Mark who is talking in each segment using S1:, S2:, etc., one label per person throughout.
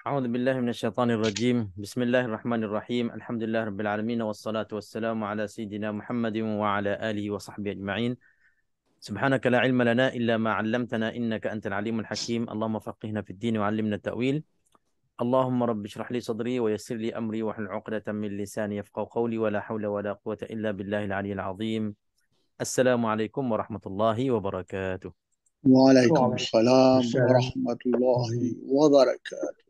S1: أعوذ بالله من الشيطان الرجيم. بسم الله الرحمن الرحيم. الحمد لله رب العالمين والصلاة والسلام على سيدنا محمد وعلى آله وصحبه أجمعين. سبحانك لا علم لنا إلا ما علمتنا إنك أنت العليم الحكيم. اللهم فقهنا في الدين وعلمنا التأويل. اللهم رب اشرح لي صدري ويسر لي أمري واحلل عقدة من لساني يفقهوا قولي ولا حول ولا قوة إلا بالله العلي العظيم. السلام عليكم ورحمة الله وبركاته.
S2: وعليكم
S3: وعليكم
S2: السلام
S3: السلام.
S2: ورحمة الله وبركاته.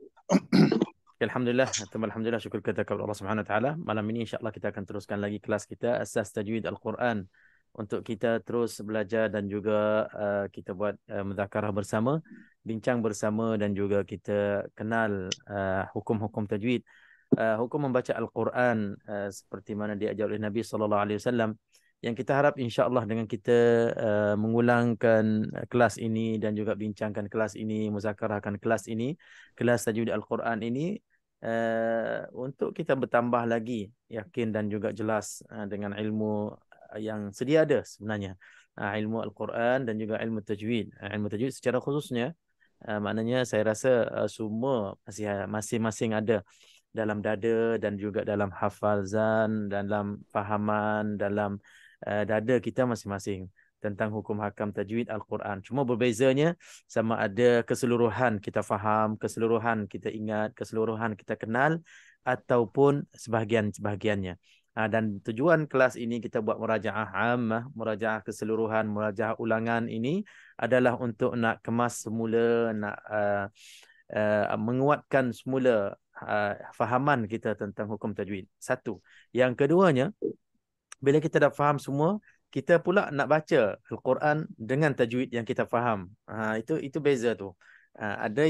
S1: Alhamdulillah, Alhamdulillah, syukur kita kepada Allah Subhanahu Wa Taala. Malam ini insya-Allah kita akan teruskan lagi kelas kita Asas Tajwid Al-Quran untuk kita terus belajar dan juga kita buat mudzakarah bersama, bincang bersama dan juga kita kenal hukum-hukum tajwid, hukum membaca Al-Quran seperti mana diajar oleh Nabi sallallahu alaihi wasallam. Yang kita harap insya-Allah dengan kita mengulangkan kelas ini dan juga bincangkan kelas ini, muzakarahkan kelas ini, kelas tajwid Al-Quran ini, untuk kita bertambah lagi yakin dan juga jelas dengan ilmu yang sedia ada sebenarnya, ilmu Al-Quran dan juga ilmu tajwid. Ilmu tajwid secara khususnya, maknanya saya rasa semua masing-masing ada dalam dada dan juga dalam hafazan, dalam fahaman, dalam dada kita masing-masing tentang hukum hakam tajwid Al-Quran. Cuma berbezanya sama ada keseluruhan kita faham, keseluruhan kita ingat, keseluruhan kita kenal ataupun sebahagian-sebahagiannya. Dan tujuan kelas ini kita buat murajaah ammah, murajaah keseluruhan, murajaah ulangan ini adalah untuk nak kemas semula, nak menguatkan semula fahaman kita tentang hukum tajwid. Satu. Yang keduanya, bila kita dah faham semua, kita pula nak baca Al-Quran dengan tajwid yang kita faham. Itu beza tu. Ada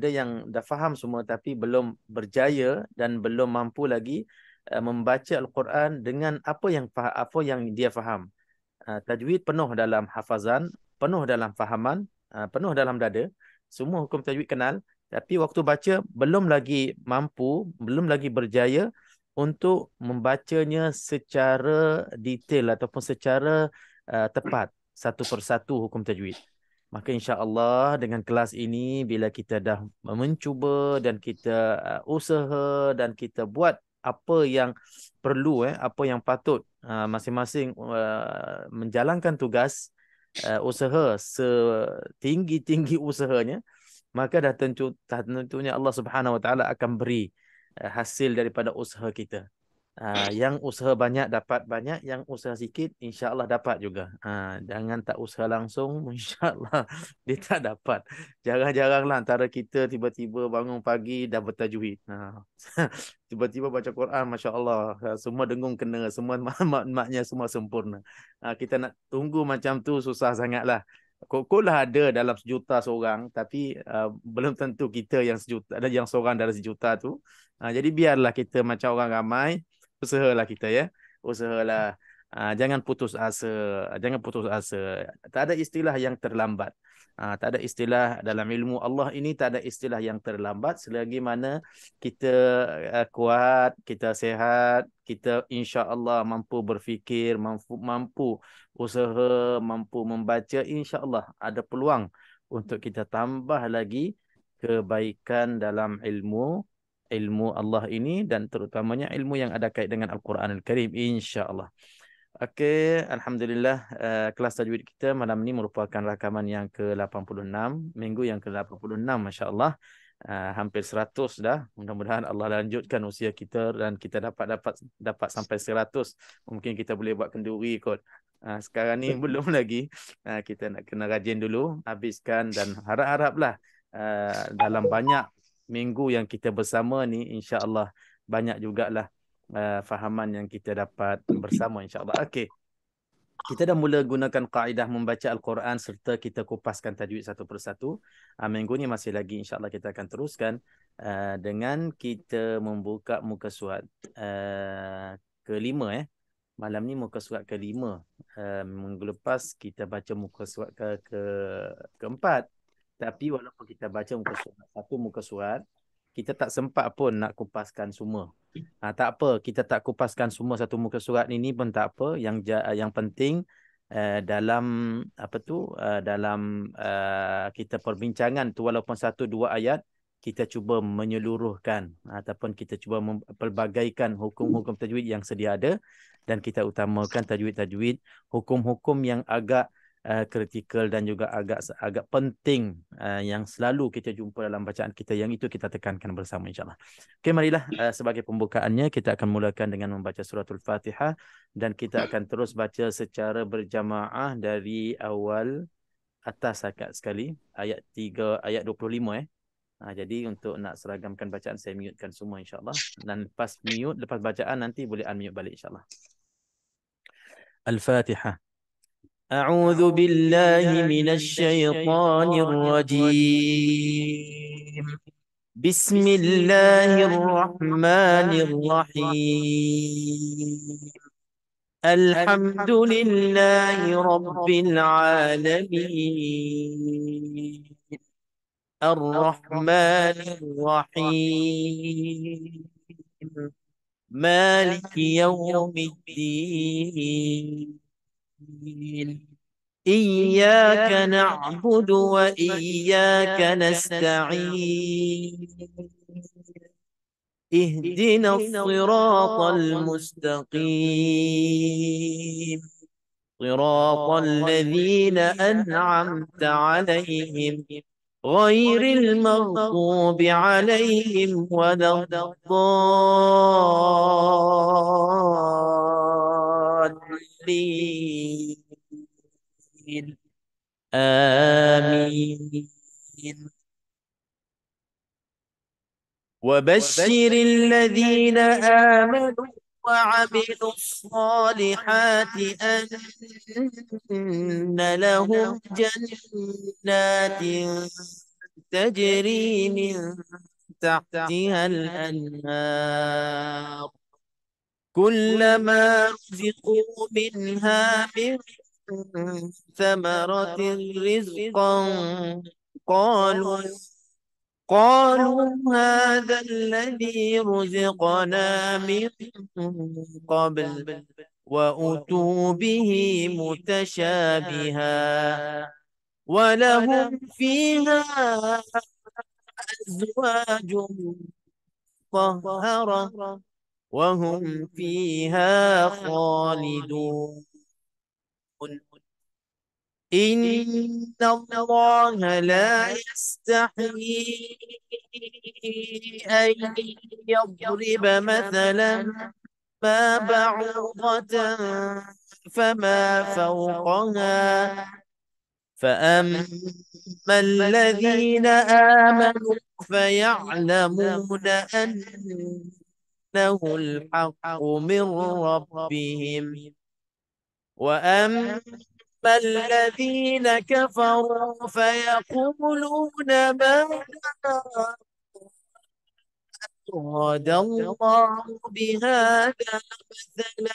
S1: yang dah faham semua tapi belum berjaya dan belum mampu lagi membaca Al-Quran dengan apa yang dia faham. Tajwid penuh dalam hafazan, penuh dalam fahaman, penuh dalam dada. Semua hukum tajwid kenal, tapi waktu baca belum lagi mampu, belum lagi berjaya untuk membacanya secara detail ataupun secara tepat satu persatu hukum tajwid. Maka insya-Allah dengan kelas ini bila kita dah mencuba dan kita usaha dan kita buat apa yang perlu, apa yang patut, masing-masing menjalankan tugas, usaha setinggi-tinggi usahanya, maka tentunya Allah Subhanahu Wa Taala akan beri hasil daripada usaha kita. Yang usaha banyak dapat banyak, yang usaha sikit insya-Allah dapat juga. Jangan tak usaha langsung, insya-Allah dia tak dapat. Jarang-jaranglah antara kita tiba-tiba bangun pagi dah bertajwid. Tiba-tiba baca Quran, masya-Allah, semua dengung kena, semua mak-maknya semua sempurna. Kita nak tunggu macam tu susah sangatlah. Kok lah ada dalam sejuta seorang, tapi belum tentu kita yang sejuta, ada yang seorang dalam sejuta tu. Jadi biarlah kita macam orang ramai, usahalah kita, ya. Usahalah. Jangan putus asa. Jangan putus asa. Tak ada istilah yang terlambat. Tak ada istilah dalam ilmu Allah ini, tak ada istilah yang terlambat selagi mana kita kuat, kita sehat, kita insya-Allah mampu berfikir, mampu usaha, mampu membaca, insya-Allah ada peluang untuk kita tambah lagi kebaikan dalam ilmu Allah ini dan terutamanya ilmu yang ada kait dengan Al-Quran Al-Karim, insya-Allah. Okey, alhamdulillah, kelas tajwid kita malam ini merupakan rakaman yang ke-86, minggu yang ke-86, masya-Allah. Hampir 100 dah. Mudah-mudahan Allah lanjutkan usia kita dan kita dapat sampai 100. Mungkin kita boleh buat kenduri kot. Sekarang ni belum lagi. Kita nak kena rajin dulu, habiskan dan harap-haraplah dalam banyak minggu yang kita bersama ni, insya-Allah banyak jugalah fahaman yang kita dapat bersama, insya-Allah. Okey. Kita dah mula gunakan kaedah membaca Al-Quran serta kita kupaskan tajwid satu persatu. Minggu ni masih lagi, insya-Allah kita akan teruskan dengan kita membuka muka surat kelima. Malam ni muka surat kelima. Minggu lepas kita baca muka surat keempat. Tapi walaupun kita baca muka surat, kita tak sempat pun nak kupaskan semua. Tak apa, kita tak kupaskan semua satu muka surat ini pun tak apa. Yang penting dalam dalam kita perbincangan tu, walaupun 1-2 ayat, kita cuba menyeluruhkan ataupun kita cuba mempelbagaikan hukum-hukum tajwid yang sedia ada dan kita utamakan tajwid-tajwid, hukum-hukum yang agak kritikal dan juga agak penting yang selalu kita jumpa dalam bacaan kita, yang itu kita tekankan bersama insya-Allah. Okey, marilah sebagai pembukaannya kita akan mulakan dengan membaca suratul Fatihah dan kita akan terus baca secara berjamaah dari awal atas akad sekali, ayat 3 ayat 25 jadi untuk nak seragamkan bacaan saya mutekan semua insya-Allah, dan lepas mute, lepas bacaan nanti boleh unmute balik insya-Allah. Al-Fatihah. A'udzu billahi minasy syaithanir rajim. Bismillahirrahmanirrahim. Alhamdulillahi rabbil alamin. الرحمن الرحيم مالك يوم الدين إياك نعبد وإياك نستعين اهدنا الصراط المستقيم صراط الذين أنعمت عليهم غير المغضوب عليهم ولا الضالين آمين. وبشر الذين آمنوا وعملوا الصالحات أن لهم جنات تجري من تحتها الأنهار كلما رزقوا منها من ثمرة رزقا قالوا هذا الذي رزقنا من قبل وأتوا به متشابها ولهم فيها أزواج مطهرة وهم فيها خالدون. إن الله لا يستحيي أن يضرب مثلا ما بعوضة فما فوقها فأما الذين آمنوا فيعلمون أنه الحق من ربهم وأما الذين كفروا فيقولون ماذا أراد الله بهذا مثلا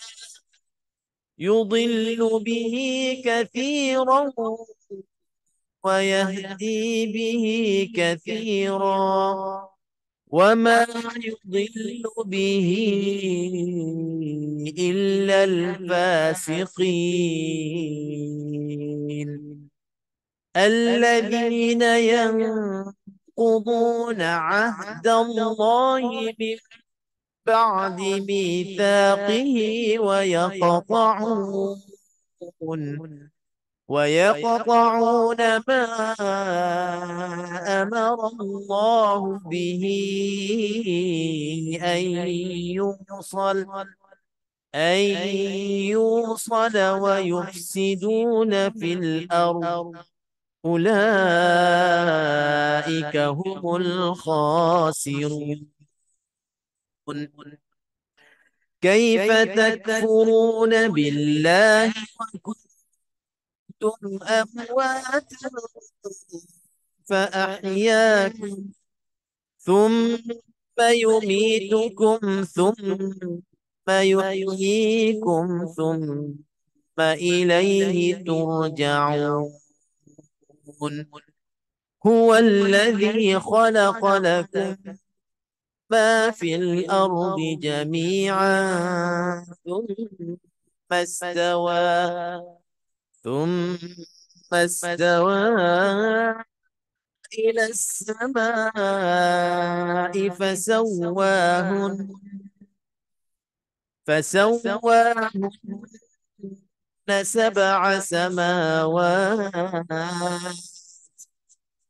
S1: يضل به كثيرا ويهدي به كثيرا وما يضل به إلا الفاسقين الذين ينقضون عهد الله من بعد ميثاقه ويقطعون ما أمر الله به أن يوصل ويفسدون في الأرض أولئك هم الخاسرون. كيف تكفرون بالله وكنتم أمواتا فأحياكم ثم يميتكم ثم يحييكم ثم إليه ترجعون. هو الذي خلق لكم ما في الأرض جميعا ثم استوى إلى السماء فسواهن سبع سماوات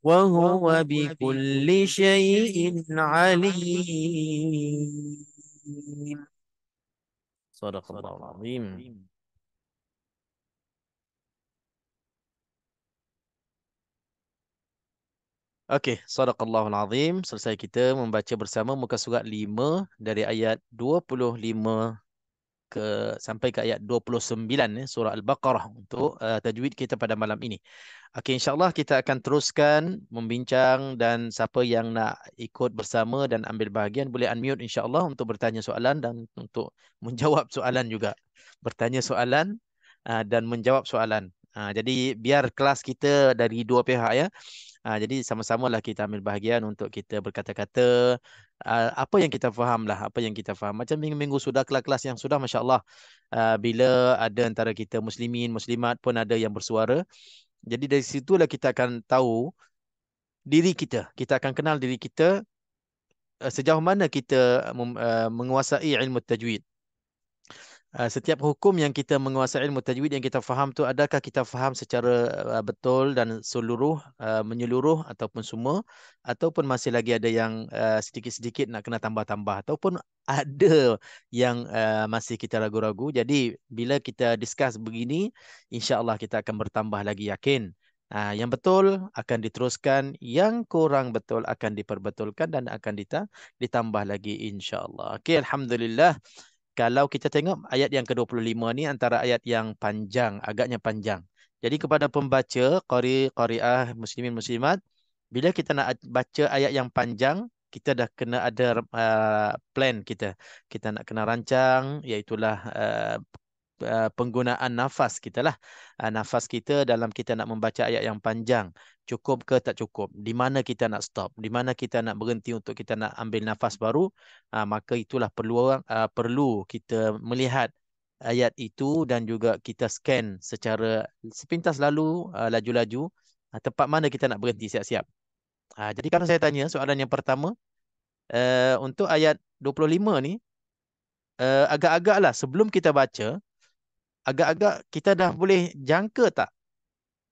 S1: وهو بكل شيء عليم. صدق الله العظيم. Okey, sadaqallahul azim. Selesai kita membaca bersama muka surat 5 dari ayat 25 sampai ke ayat 29 surah Al-Baqarah untuk tajwid kita pada malam ini. Okey, insya-Allah kita akan teruskan membincang dan siapa yang nak ikut bersama dan ambil bahagian boleh unmute insya-Allah untuk bertanya soalan dan untuk menjawab soalan juga. Bertanya soalan dan menjawab soalan. Jadi biar kelas kita dari dua pihak ya. Jadi sama-samalah kita ambil bahagian untuk kita berkata-kata apa yang kita faham lah, apa yang kita faham. Macam minggu-minggu sudah kelas-kelas yang sudah Masya Allah. Bila ada antara kita muslimin, muslimat pun ada yang bersuara. Jadi dari situlah kita akan tahu diri kita. Kita akan kenal diri kita sejauh mana kita menguasai ilmu tajwid. Setiap hukum yang kita menguasai ilmu tajwid yang kita faham tu adakah kita faham secara betul dan menyeluruh ataupun semua ataupun masih lagi ada yang sedikit-sedikit nak kena tambah-tambah ataupun ada yang masih kita ragu-ragu. Jadi bila kita discuss begini insya-Allah kita akan bertambah lagi yakin. Yang betul akan diteruskan, yang kurang betul akan diperbetulkan dan akan ditambah lagi insya-Allah. Okey, alhamdulillah. Kalau kita tengok ayat yang ke-25 ni antara ayat yang panjang, agaknya panjang. Jadi kepada pembaca, qari'ah, muslimin, muslimat, bila kita nak baca ayat yang panjang, kita dah kena ada plan kita. Kita nak kena rancang, iaitulah penggunaan nafas kita lah. Nafas kita dalam kita nak membaca ayat yang panjang. Cukup ke tak cukup? Di mana kita nak stop? Di mana kita nak berhenti untuk kita nak ambil nafas baru? Maka itulah perlu kita melihat ayat itu dan juga kita scan secara sepintas lalu, laju-laju. Tempat mana kita nak berhenti siap-siap. Jadi kalau saya tanya soalan yang pertama, untuk ayat 25 ni, agak-agak lah sebelum kita baca, agak-agak kita dah boleh jangka tak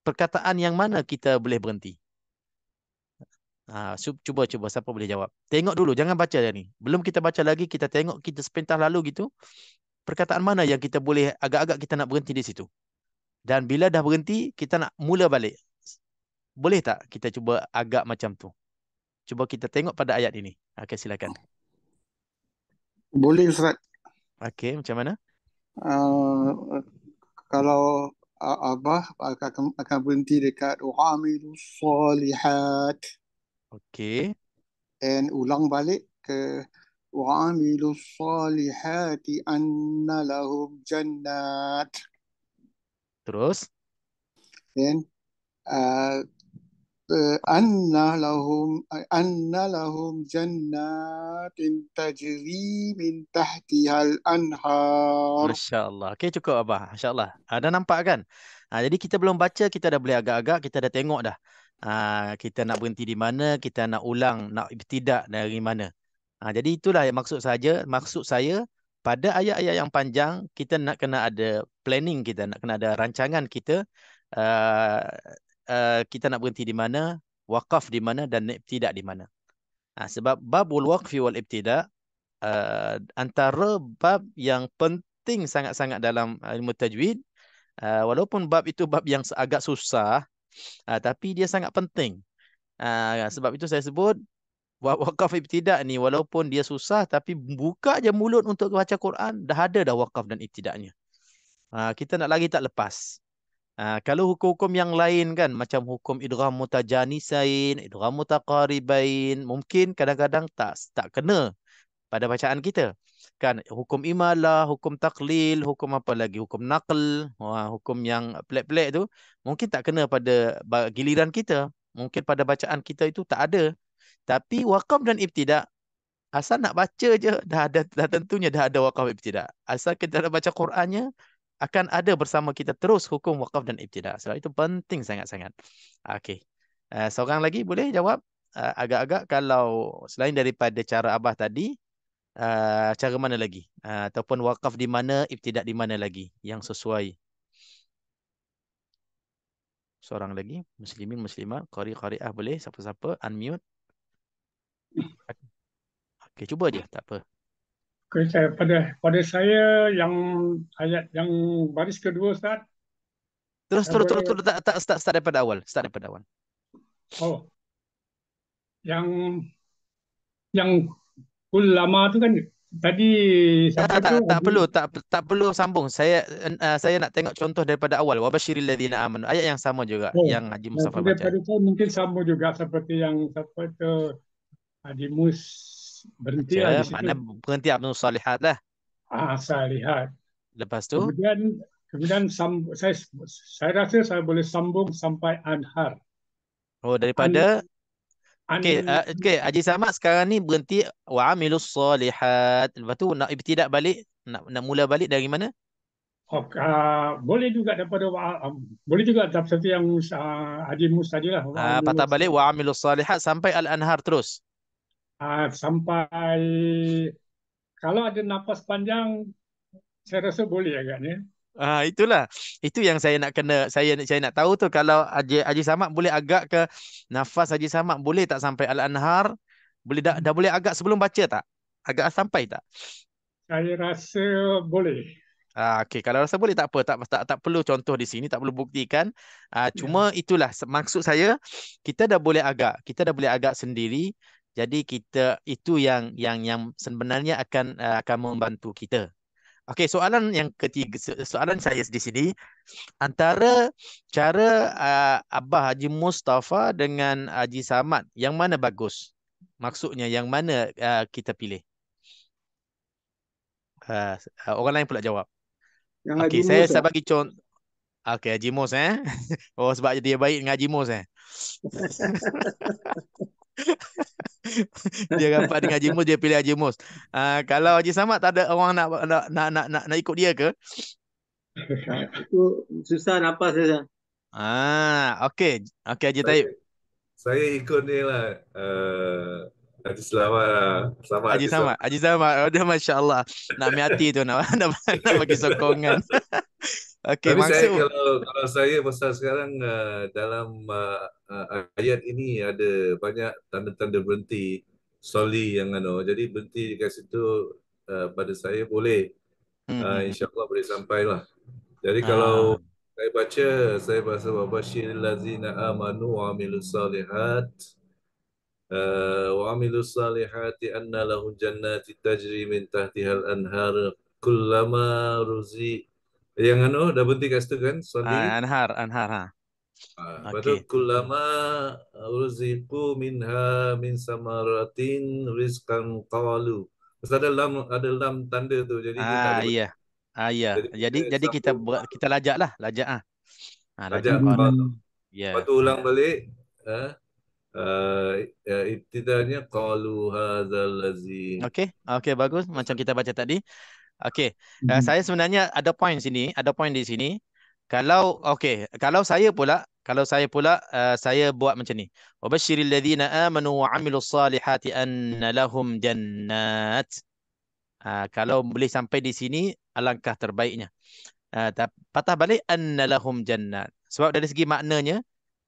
S1: perkataan yang mana kita boleh berhenti? Cuba siapa boleh jawab. Tengok dulu, jangan baca dah ni. Belum kita baca lagi, kita tengok kita sepintas lalu gitu. Perkataan mana yang kita boleh agak-agak kita nak berhenti di situ. Dan bila dah berhenti, kita nak mula balik. Boleh tak kita cuba agak macam tu? Cuba kita tengok pada ayat ini. Okey, silakan.
S2: Boleh Ustaz.
S1: Okey, macam mana?
S2: Uh, Kalau Abah akan berhenti dekat wa'amilu salihat
S1: Okey,
S2: dan ulang balik ke wa'amilu salihati anna lahum jannat
S1: terus.
S2: dan uh, anna lahum jannatin tajri min tahtihal anhar.
S1: Masya Allah. Okey, cukup Abah. Masya Allah. Dah nampak kan? Jadi kita belum baca, kita dah boleh agak-agak, kita dah tengok dah. Kita nak berhenti di mana, kita nak ulang, nak ibtidak dari mana. Jadi itulah yang maksud saya, pada ayat-ayat yang panjang, kita nak kena ada planning kita, nak kena ada rancangan kita. Uh, kita nak berhenti di mana, wakaf di mana dan ibtidak di mana. Sebab babul waqfi wal ibtidak, antara bab yang penting sangat-sangat dalam ilmu tajwid. Walaupun bab itu bab yang agak susah, tapi dia sangat penting. Sebab itu saya sebut wakaf ibtidak ni walaupun dia susah, tapi buka je mulut untuk baca Quran, dah ada dah wakaf dan ibtidaknya. Kita nak lagi tak lepas. Kalau hukum-hukum yang lain kan, macam hukum idgham mutajanisain, idgham mutaqaribain, mungkin kadang-kadang tak kena pada bacaan kita. Kan hukum imalah, hukum taklil, hukum apa lagi, hukum naql, hukum yang pelik-pelik tu mungkin tak kena pada giliran kita. Mungkin pada bacaan kita itu tak ada. Tapi waqaf dan ibtidak, asal nak baca je dah tentunya dah ada waqaf ibtidak. Asal kita nak baca Qurannya akan ada bersama kita terus hukum waqaf dan ibtidak. Sebab itu penting sangat-sangat. Okey. Seorang lagi boleh jawab? Agak-agak kalau selain daripada cara Abah tadi, cara mana lagi? Ataupun wakaf di mana, ibtidak di mana lagi yang sesuai? Seorang lagi, muslimin, muslimat, qari, qariah boleh, siapa-siapa, unmute. Okey, cuba je, tak apa.
S3: Okay, pada saya yang ayat yang baris kedua Ustaz,
S1: Terus,
S3: saya
S1: terus, terus,
S3: boleh,
S1: terus, tak, start daripada awal. Start daripada awal.
S3: oh, yang ulama tu kan tadi
S1: Tak,
S3: siapa
S1: tak,
S3: tu?
S1: tak perlu, tak perlu sambung. Saya nak tengok contoh daripada awal. Wabashiril ladzina amanu. Ayat yang sama juga
S3: Oh,
S1: yang Haji Mustafa baca.
S3: pada saya mungkin sama juga seperti yang siapa tu Haji Mus
S1: Baca,
S3: berhentilah di situ.
S1: mana berhenti Abdul Salihat lah.
S3: Saya lihat.
S1: Lepas tu,
S3: Kemudian saya rasa saya boleh sambung sampai anhar. An,
S1: daripada okey,
S3: an,
S1: okey, Haji Samad sekarang ni berhenti wa amilus solihat. Lepas tu nak ibtidak balik, nak mula balik dari mana?
S3: boleh juga boleh juga seperti yang Haji Mus tadi lah.
S1: Patah balik wa amilus solihat sampai al-anhar terus.
S3: Sampai kalau ada nafas panjang, saya rasa boleh agaknya.
S1: Itulah. Itu yang saya nak kena, saya nak tahu tu, kalau Haji Samad boleh agak ke nafas Haji Samad boleh tak sampai al-anhar? Boleh dah boleh agak sebelum baca tak? Agak sampai tak?
S3: Saya rasa boleh.
S1: Okey, kalau rasa boleh tak apa, tak perlu contoh di sini, tak perlu buktikan.
S3: Ya.
S1: Cuma itulah maksud saya, kita dah boleh agak sendiri. Jadi kita itu yang sebenarnya akan membantu kita. Okey, soalan yang ketiga, soalan saya di sini, antara cara Abah Haji Mustafa dengan Haji Samad, yang mana bagus? Maksudnya yang mana kita pilih? Orang lain pula jawab.
S2: Yang Haji
S1: Okey, saya
S2: Mus
S1: saya bagi contoh. Okey, Haji Mus Oh, sebab dia baik dengan Haji Mus Dia rapat dengan Haji Mus, dia pilih Haji Mus. Kalau Haji Samad tak ada orang nak ikut dia ke?
S4: Itu susah nafas saya.
S1: Okey. Okey, Haji Taib.
S5: Saya ikut ni lah. Haji Selamat lah. Sama
S1: Haji Samad. Haji Samad. Dia Masya Allah. Nak ambil hati tu. Nak bagi sokongan. Okey,
S5: Tapi saya
S1: maksud.
S5: kalau saya pasal sekarang dalam ayat ini ada banyak tanda-tanda berhenti soli yang jadi berhenti kat situ pada saya boleh insya-Allah boleh sampailah. Jadi kalau saya baca, saya bahasa wabashiril ladzina amanu wa amilus salihat wa amilus salihati anna lahum jannati tajri min tahtihal anhar kullama ruzi yang dah berhenti kat situ kan soli
S1: Anhar.
S5: lepas tu
S1: Okey.
S5: kullama ruziqu minha min samaratin rizqan qalu. Pasal ada lam tanda tu jadi dia tak ada
S1: Iya. Iya. Jadi kita lajak lah. Lajak. Lajak
S5: ajak
S1: qalu.
S5: qalu.
S1: Ya.
S5: Lepas tu ulang balik ibtidanya qalu hadzal ladzi.
S1: Okey, bagus macam kita baca tadi. Okey. Saya sebenarnya ada poin di sini. Kalau saya pula saya buat macam ni. Wabashiril ladzina amanu wa amilus salihati anna lahum jannat. Kalau boleh sampai di sini alangkah terbaiknya. Patah balik anna lahum jannat. Sebab dari segi maknanya,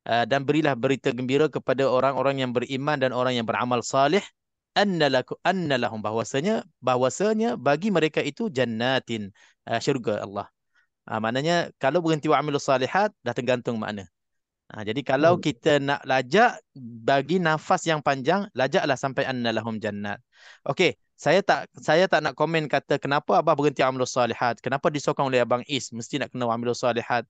S1: dan berilah berita gembira kepada orang-orang yang beriman dan orang yang beramal salih, anna lahum, bahwasanya bagi mereka itu jannatin, syurga Allah. Maknanya kalau berhenti wa amilus salihat dah tergantung makna. Jadi kalau kita nak lajak bagi nafas yang panjang, lajaklah sampai anna lahum jannat. Okey, saya tak nak komen kata kenapa Abah berhenti amilus salihat, kenapa disokong oleh Abang Is mesti nak kena amilus salihat.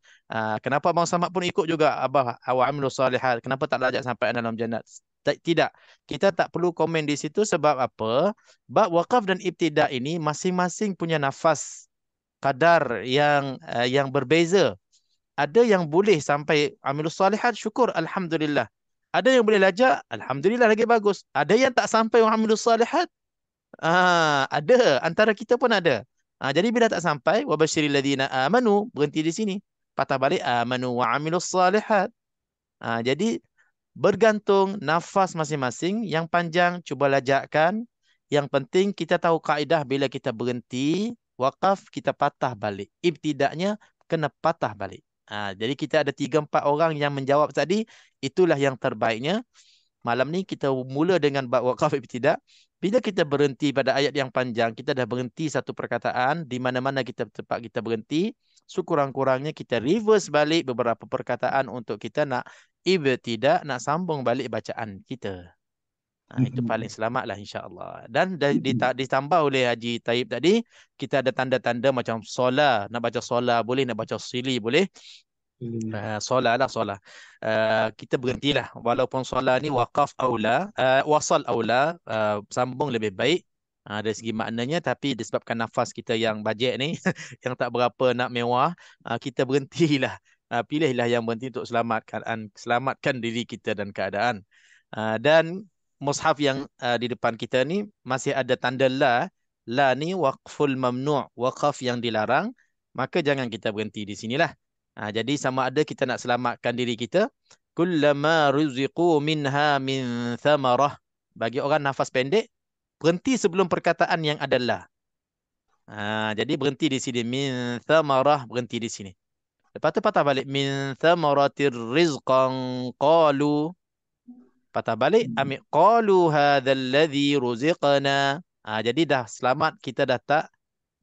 S1: Kenapa Abang Samad pun ikut juga Abah amilus salihat, kenapa tak lajak sampai anna lahum jannat. Tidak, kita tak perlu komen di situ. Sebab apa? Bab wakaf dan ibtidak ini masing-masing punya nafas kadar yang berbeza. Ada yang boleh sampai amilus salihat, syukur, alhamdulillah. Ada yang boleh lajak, alhamdulillah, lagi bagus. Ada yang tak sampai amilus salihat, ada. Antara kita pun ada. Jadi bila tak sampai, wabashiril ladzina amanu, berhenti di sini. Patah balik amanu wa amilus salihat. Jadi Bergantung nafas masing-masing. Yang panjang cuba lajakkan. Yang penting kita tahu kaedah bila kita berhenti, wakaf kita patah balik. Ibtidaknya kena patah balik. Jadi kita ada 3-4 orang yang menjawab tadi. Itulah yang terbaiknya. Malam ni kita mula dengan bab wakaf ibtidak. Bila kita berhenti pada ayat yang panjang, kita dah berhenti satu perkataan, di mana-mana kita tempat kita berhenti, sekurang-kurangnya kita reverse balik beberapa perkataan untuk kita nak ibtidak, nak sambung balik bacaan kita. Itu paling selamat lah insya-Allah. Dan ditambah oleh Haji Taib tadi, kita ada tanda-tanda macam solat, nak baca solat boleh, nak baca sili boleh. Solat lah solat. Kita berhentilah. Walaupun solat ni wakaf aula, wasal aula, sambung lebih baik. Dari segi maknanya, tapi disebabkan nafas kita yang bajet ni, yang tak berapa nak mewah, kita berhentilah. Pilihlah yang berhenti untuk selamatkan diri kita dan keadaan. Dan mushaf yang di depan kita ni masih ada tanda la. La ni waqful mamnu', waqaf yang dilarang. Maka jangan kita berhenti di sinilah. Jadi sama ada kita nak selamatkan diri kita, kullama ruziqu minha min thamarah. Bagi orang nafas pendek, berhenti sebelum perkataan yang ada la. Jadi berhenti di sini, min thamarah, berhenti di sini. Lepas tu patah balik, min thamaratir rizqan qalu. Patah balik, ambil qalu hadzal ladzi ruziqna. Jadi dah selamat, kita dah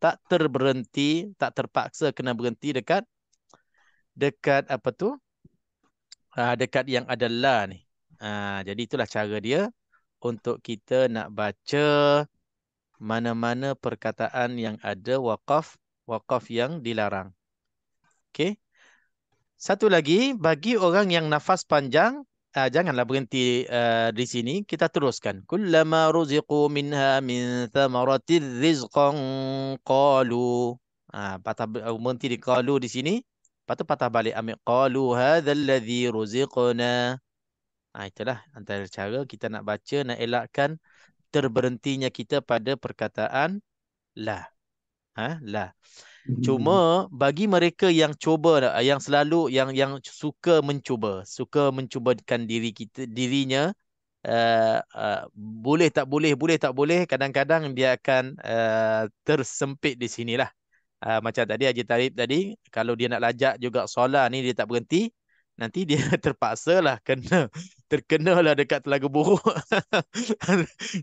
S1: tak terberhenti, tak terpaksa kena berhenti dekat apa tu? Dekat yang ada la ni. Jadi itulah cara dia untuk kita nak baca mana-mana perkataan yang ada wakaf yang dilarang. Okey. Satu lagi, bagi orang yang nafas panjang, janganlah berhenti di sini, kita teruskan. Kullama ruziqu minha min thamaratir rizqan qalu. Berhenti di qalu di sini. Lepas tu patah balik, ambil qalu hadzal ladzi ruziqna. Itulah antara cara kita nak baca, nak elakkan terberhentinya kita pada perkataan la. La. Cuma bagi mereka yang cuba, yang selalu yang suka mencubakan dirinya, boleh tak boleh, kadang-kadang dia akan tersempit di sinilah. Macam tadi Haji Tarib tadi, kalau dia nak lajak juga solat ni, dia tak berhenti, nanti dia terpaksalah terkenalah dekat Telaga Buruk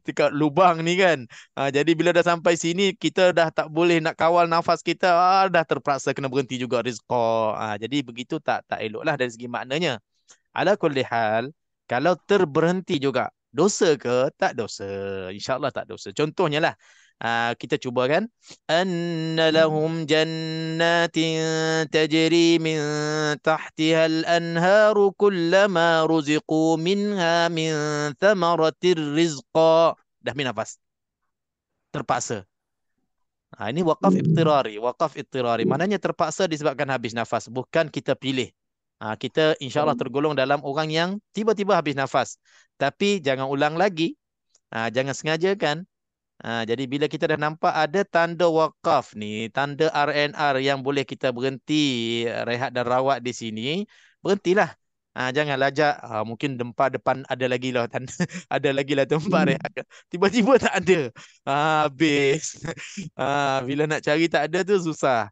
S1: dekat lubang ni kan. Jadi bila dah sampai sini, kita dah tak boleh nak kawal nafas kita, dah terpaksa kena berhenti juga rizqa. Jadi begitu tak eloklah dari segi maknanya. Ala kulli hal, kalau terberhenti juga, dosa ke? Tak dosa. InsyaAllah tak dosa. Contohnya lah, kita cuba kan, anna lahum jannatin tajri min tahtiha al-anharu kullama ruziqu minha min thamaratir rizqa. Dah min nafas, terpaksa. Ini wakaf ittirari. Maknanya terpaksa disebabkan habis nafas, bukan kita pilih. Kita insyaAllah tergolong dalam orang yang tiba-tiba habis nafas. Tapi jangan ulang lagi. Jangan sengaja kan. Jadi bila kita dah nampak ada tanda wakaf ni, tanda RNR yang boleh kita berhenti, rehat dan rawat di sini, berhentilah. Jangan lajak. Mungkin depan ada lagi lah ada lagi lah tempat rehat. Tiba-tiba tak ada. Habis. Bila nak cari tak ada tu susah.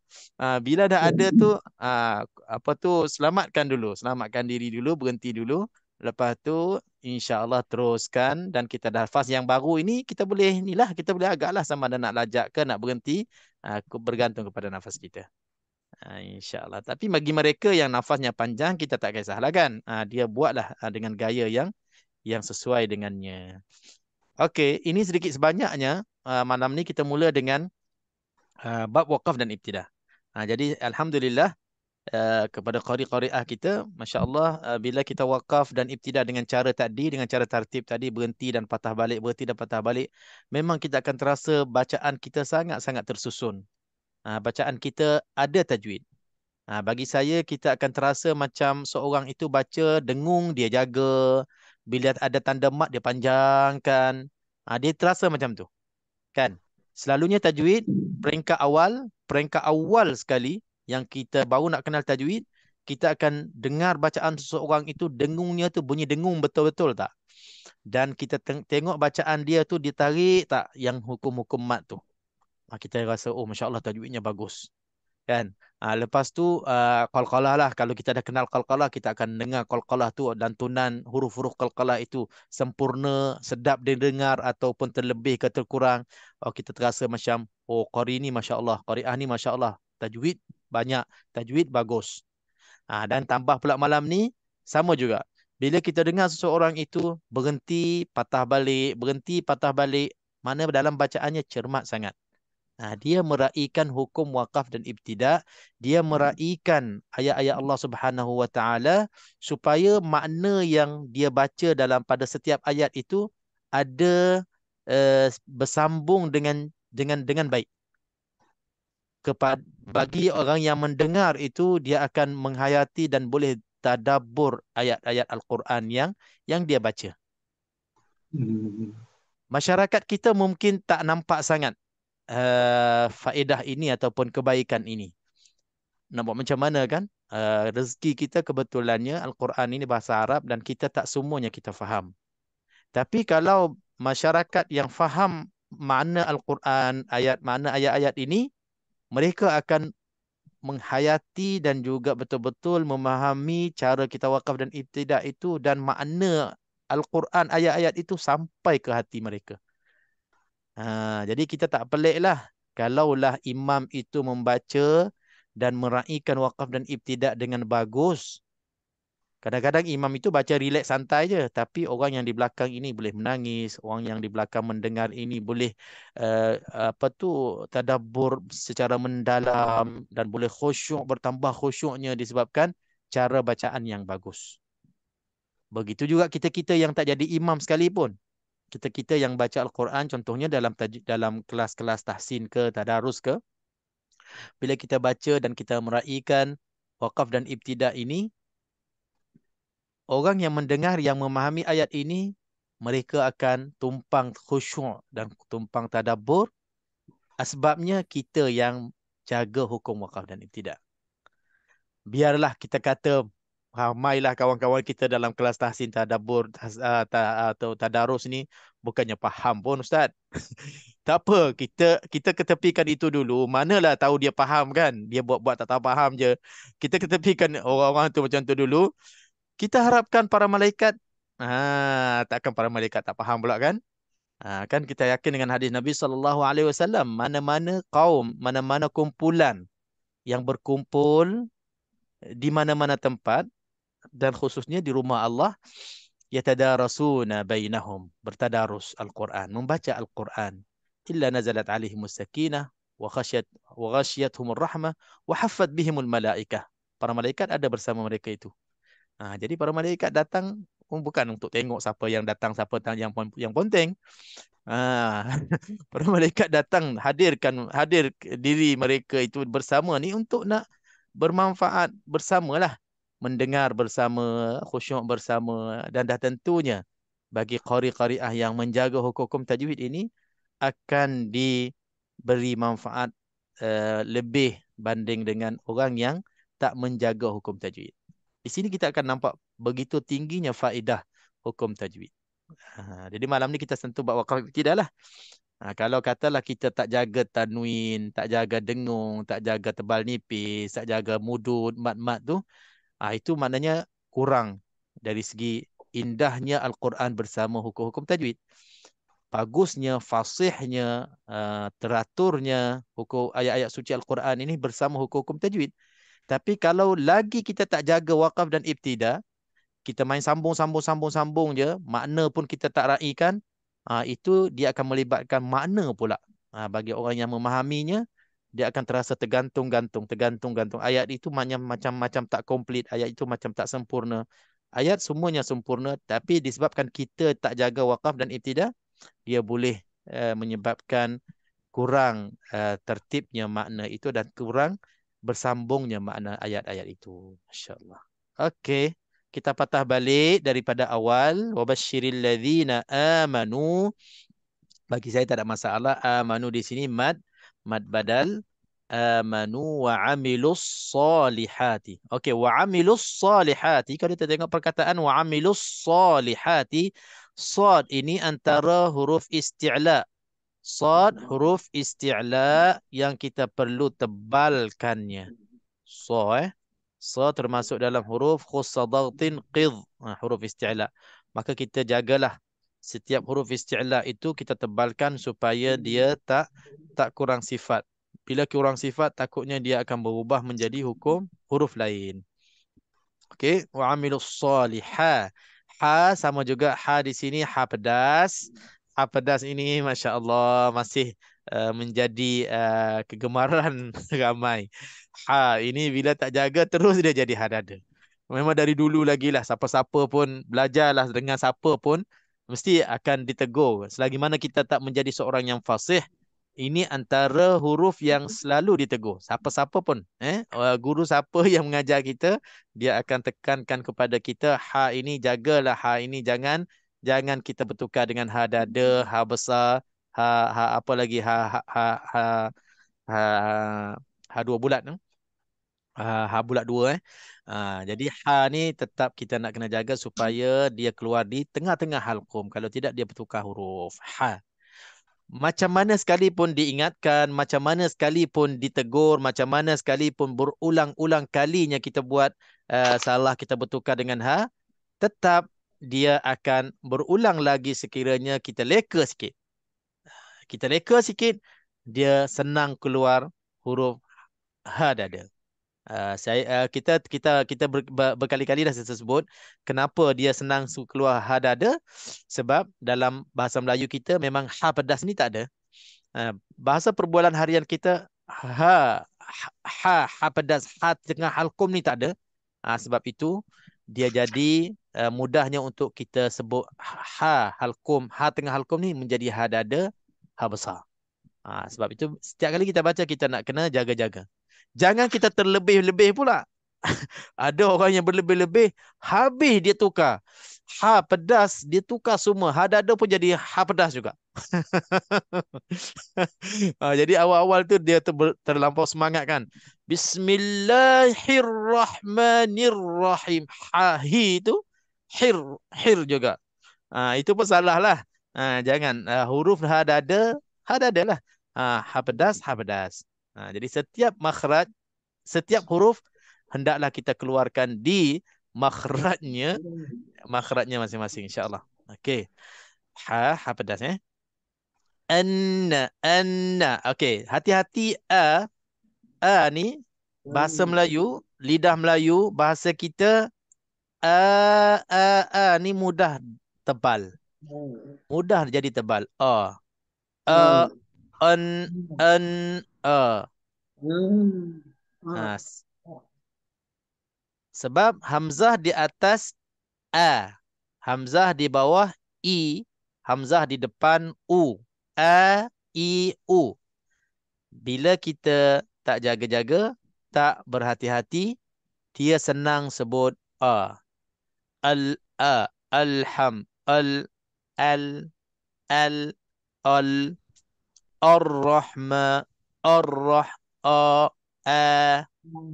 S1: Bila dah ada tu, selamatkan diri dulu, berhenti dulu. Lepas tu insya-Allah teruskan, dan kita dah fas yang baru ini, kita boleh agaklah sama ada nak lajak ke nak berhenti, bergantung kepada nafas kita. Insya-Allah. Tapi bagi mereka yang nafasnya panjang, kita tak kisahlah kan. Dia buatlah dengan gaya yang sesuai dengannya. Okey, ini sedikit sebanyaknya malam ni kita mula dengan bab wakaf dan ibtidah. Jadi alhamdulillah, kepada qari-qari'ah kita, masya-Allah, bila kita wakaf dan ibtidah dengan cara tadi, dengan cara tertib tadi, berhenti dan patah balik, memang kita akan terasa bacaan kita sangat-sangat tersusun. Bacaan kita ada tajwid. Bagi saya, kita akan terasa macam seorang itu baca dengung, dia jaga. Bila ada tanda mat, dia panjangkan. Dia terasa macam tu, kan? Selalunya tajwid peringkat awal sekali, yang kita baru nak kenal tajwid, kita akan dengar bacaan seseorang itu, dengungnya tu bunyi dengung betul-betul tak? Dan kita tengok bacaan dia tu ditarik tak yang hukum-hukum mat tu. Kita rasa, oh Masya Allah tajwidnya bagus. Kan? Lepas tu qalqalah lah. Kalau kita dah kenal qalqalah, kita akan dengar qalqalah tu, lantunan huruf-huruf qalqalah itu sempurna, sedap didengar ataupun terlebih ke terkurang. Kita terasa macam, oh qari ni Masya Allah, qari'ah ni Masya Allah, tajwid banyak, tajwid bagus. Dan tambah pula malam ni sama juga. Bila kita dengar seseorang itu berhenti, patah balik, mana dalam bacaannya cermat sangat. Dia meraihkan hukum wakaf dan ibtidak. Dia meraihkan ayat-ayat Allah Subhanahu Wa Taala supaya makna yang dia baca pada setiap ayat itu ada bersambung dengan baik. Bagi orang yang mendengar itu, dia akan menghayati dan boleh tadabbur ayat-ayat Al-Quran yang dia baca. Masyarakat kita mungkin tak nampak sangat faedah ini ataupun kebaikan ini. Nak buat macam mana kan? Rezeki kita kebetulannya Al-Quran ini bahasa Arab dan kita tak semuanya kita faham. Tapi kalau masyarakat yang faham makna Al-Quran, makna ayat-ayat ini, mereka akan menghayati dan juga betul-betul memahami cara kita wakaf dan ibtidak itu, dan makna Al-Quran ayat-ayat itu sampai ke hati mereka. Jadi kita tak pelik lah kalaulah imam itu membaca dan meraihkan wakaf dan ibtidak dengan bagus. Kadang-kadang imam itu baca relax santai je, tapi orang yang di belakang ini boleh menangis, orang yang di belakang mendengar ini boleh tadabbur secara mendalam dan boleh khusyuk, bertambah khusyuknya disebabkan cara bacaan yang bagus. Begitu juga kita-kita yang tak jadi imam sekalipun. Kita-kita yang baca Al-Quran, contohnya dalam kelas-kelas tahsin ke tadarus ke, bila kita baca dan kita meraihkan wakaf dan ibtidak ini, orang yang mendengar, yang memahami ayat ini, mereka akan tumpang khusyuk dan tumpang tadabbur. Sebabnya kita yang jaga hukum wakaf dan ibtidak. Biarlah kita kata ramailah kawan-kawan kita dalam kelas tahsin tadabbur atau tadarus ni bukannya faham pun Ustaz. Tak apa, kita ketepikan itu dulu. Manalah tahu dia faham kan? Dia buat-buat tak tahu faham je. Kita ketepikan orang-orang tu macam tu dulu. Kita harapkan para malaikat, takkan para malaikat tak faham pula kan? Kan kita yakin dengan hadis Nabi SAW, mana-mana kaum, mana-mana kumpulan yang berkumpul di mana-mana tempat, dan khususnya di rumah Allah, yatadarasuna bainahum, bertadarus Al-Quran, membaca Al-Quran, illa nazalat alaihimus sakinah wa ghasyiathumur rahmah wa haffat bihimul malaikah. Para malaikat ada bersama mereka itu. Jadi para malaikat datang bukan untuk tengok siapa yang datang, siapa yang ponteng. Para malaikat datang hadir diri mereka itu bersama ni untuk nak bermanfaat bersamalah, mendengar bersama, khusyuk bersama, dan dah tentunya bagi qari-qari'ah yang menjaga hukum tajwid ini akan diberi manfaat lebih banding dengan orang yang tak menjaga hukum tajwid. Di sini kita akan nampak begitu tingginya faedah hukum tajwid. Jadi malam ni kita sentuh bab wakaf ibtidak lah. Kalau katalah kita tak jaga tanwin, tak jaga dengung, tak jaga tebal nipis, tak jaga mudud, mat-mat tu, itu maknanya kurang dari segi indahnya Al-Quran bersama hukum-hukum tajwid. Bagusnya, fasihnya, teraturnya hukum ayat-ayat suci Al-Quran ini bersama hukum-hukum tajwid. Tapi kalau lagi kita tak jaga wakaf dan ibtidak, kita main sambung je, makna pun kita tak raikan, itu dia akan melibatkan makna pula. Bagi orang yang memahaminya, dia akan terasa tergantung-gantung. Ayat itu macam tak komplit, ayat itu macam tak sempurna. Ayat semuanya sempurna, tapi disebabkan kita tak jaga wakaf dan ibtidak, dia boleh menyebabkan kurang tertibnya makna itu dan kurang bersambungnya makna ayat-ayat itu. Masya-Allah. Okey. Kita patah balik daripada awal. Wabasyiril ladzina amanu. Bagi saya tak ada masalah. Amanu di sini mad badal. amanu wa amilus salihati. Okey, wa amilus salihati. Kalau kita tengok perkataan wa amilus salihati, sad ini antara huruf isti'la. Sad huruf isti'la yang kita perlu tebalkannya. Sa termasuk dalam huruf khussadagtin qidh, huruf isti'la. Maka kita jagalah setiap huruf isti'la itu kita tebalkan supaya dia tak kurang sifat. Bila kurang sifat, takutnya dia akan berubah menjadi hukum huruf lain. Okey, wa amilus salihah. Ha sama juga, ha di sini ha pedas. Ha pedas ini masya-Allah masih menjadi kegemaran ramai. Ha ini bila tak jaga terus dia jadi ha dada. Memang dari dulu lagi lah, siapa-siapa pun belajarlah dengan siapa pun mesti akan ditegur. Selagi mana kita tak menjadi seorang yang fasih, ini antara huruf yang selalu ditegur. Siapa-siapa pun, guru siapa yang mengajar kita, dia akan tekankan kepada kita, ha ini jagalah, ha ini jangan kita bertukar dengan ha dada, ha besar, ha apa lagi, ha ha dua bulat tu. Ha bulat dua. Jadi ha ni tetap kita nak kena jaga supaya dia keluar di tengah-tengah halqum. Kalau tidak dia bertukar huruf. Ha. Macam mana sekalipun diingatkan, macam mana sekalipun ditegur, macam mana sekalipun berulang-ulang kalinya kita buat salah, kita bertukar dengan ha, tetap dia akan berulang lagi sekiranya kita leka sikit. Kita leka sikit, dia senang keluar huruf ha dada. Kita berkali-kali dah saya sebut kenapa dia senang keluar ha dada, sebab dalam bahasa Melayu kita memang ha pedas ni tak ada. Bahasa perbualan harian kita ha pedas, ha tengah halqum ni tak ada. Sebab itu dia jadi mudahnya untuk kita sebut ha halqum, ha tengah halqum ni menjadi ha dada, ha besar. Sebab itu setiap kali kita baca kita nak kena jaga-jaga. Jangan kita terlebih-lebih pula. Ada orang yang berlebih-lebih, habis dia tukar. Ha pedas, dia tukar semua. Ha dada pun jadi ha pedas juga. Jadi awal-awal tu dia terlampau semangat kan. Bismillahirrahmanirrahim. Ha hi tu hir juga. Itu pun salah lah. Jangan huruf ha dada lah. Ha pedas, ha pedas. Jadi setiap makhraj, setiap huruf hendaklah kita keluarkan di makhrajnya masing-masing, insya-Allah. Okey. Ha pedas Anna. Okey, hati-hati ni bahasa Melayu, lidah Melayu, bahasa kita ni mudah tebal. Mudah jadi tebal. An, sebab hamzah di atas a, hamzah di bawah i, hamzah di depan u. I, u. Bila kita tak jaga-jaga, tak berhati-hati, dia senang sebut a. Alham, al, ar-rahma, a.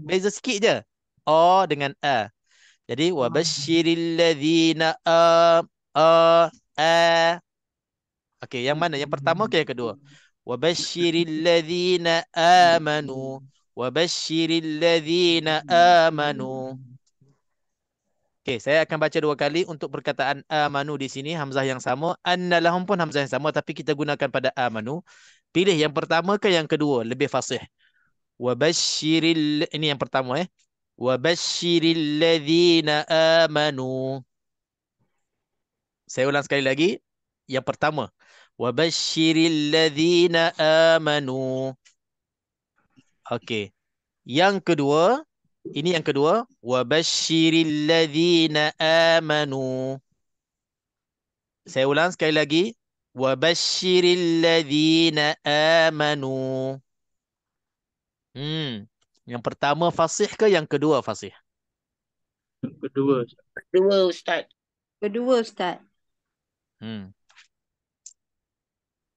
S1: Beza sikit je. A dengan a. Jadi wabasyiril ladzina a. Okey, yang mana? Yang pertama ke yang kedua? Wabasyiril ladzina amanu. Wabasyiril ladzina amanu. Okey, saya akan baca dua kali untuk perkataan amanu di sini, hamzah yang sama. Annalahum pun hamzah yang sama, tapi kita gunakan pada amanu. Pilih yang pertama ke yang kedua, lebih fasih. Wabasyiril, ini yang pertama Wabasyiril ladzina amanu. Saya ulang sekali lagi. Yang pertama. Wabasyiril ladzina amanu. Okey. Yang kedua, ini yang kedua. Wabasyiril ladzina amanu. Saya ulang sekali lagi. Wabasyiril ladzina amanu. Yang pertama fasih ke yang kedua fasih?
S4: Kedua.
S6: Kedua, Ustaz.
S7: Kedua, Ustaz.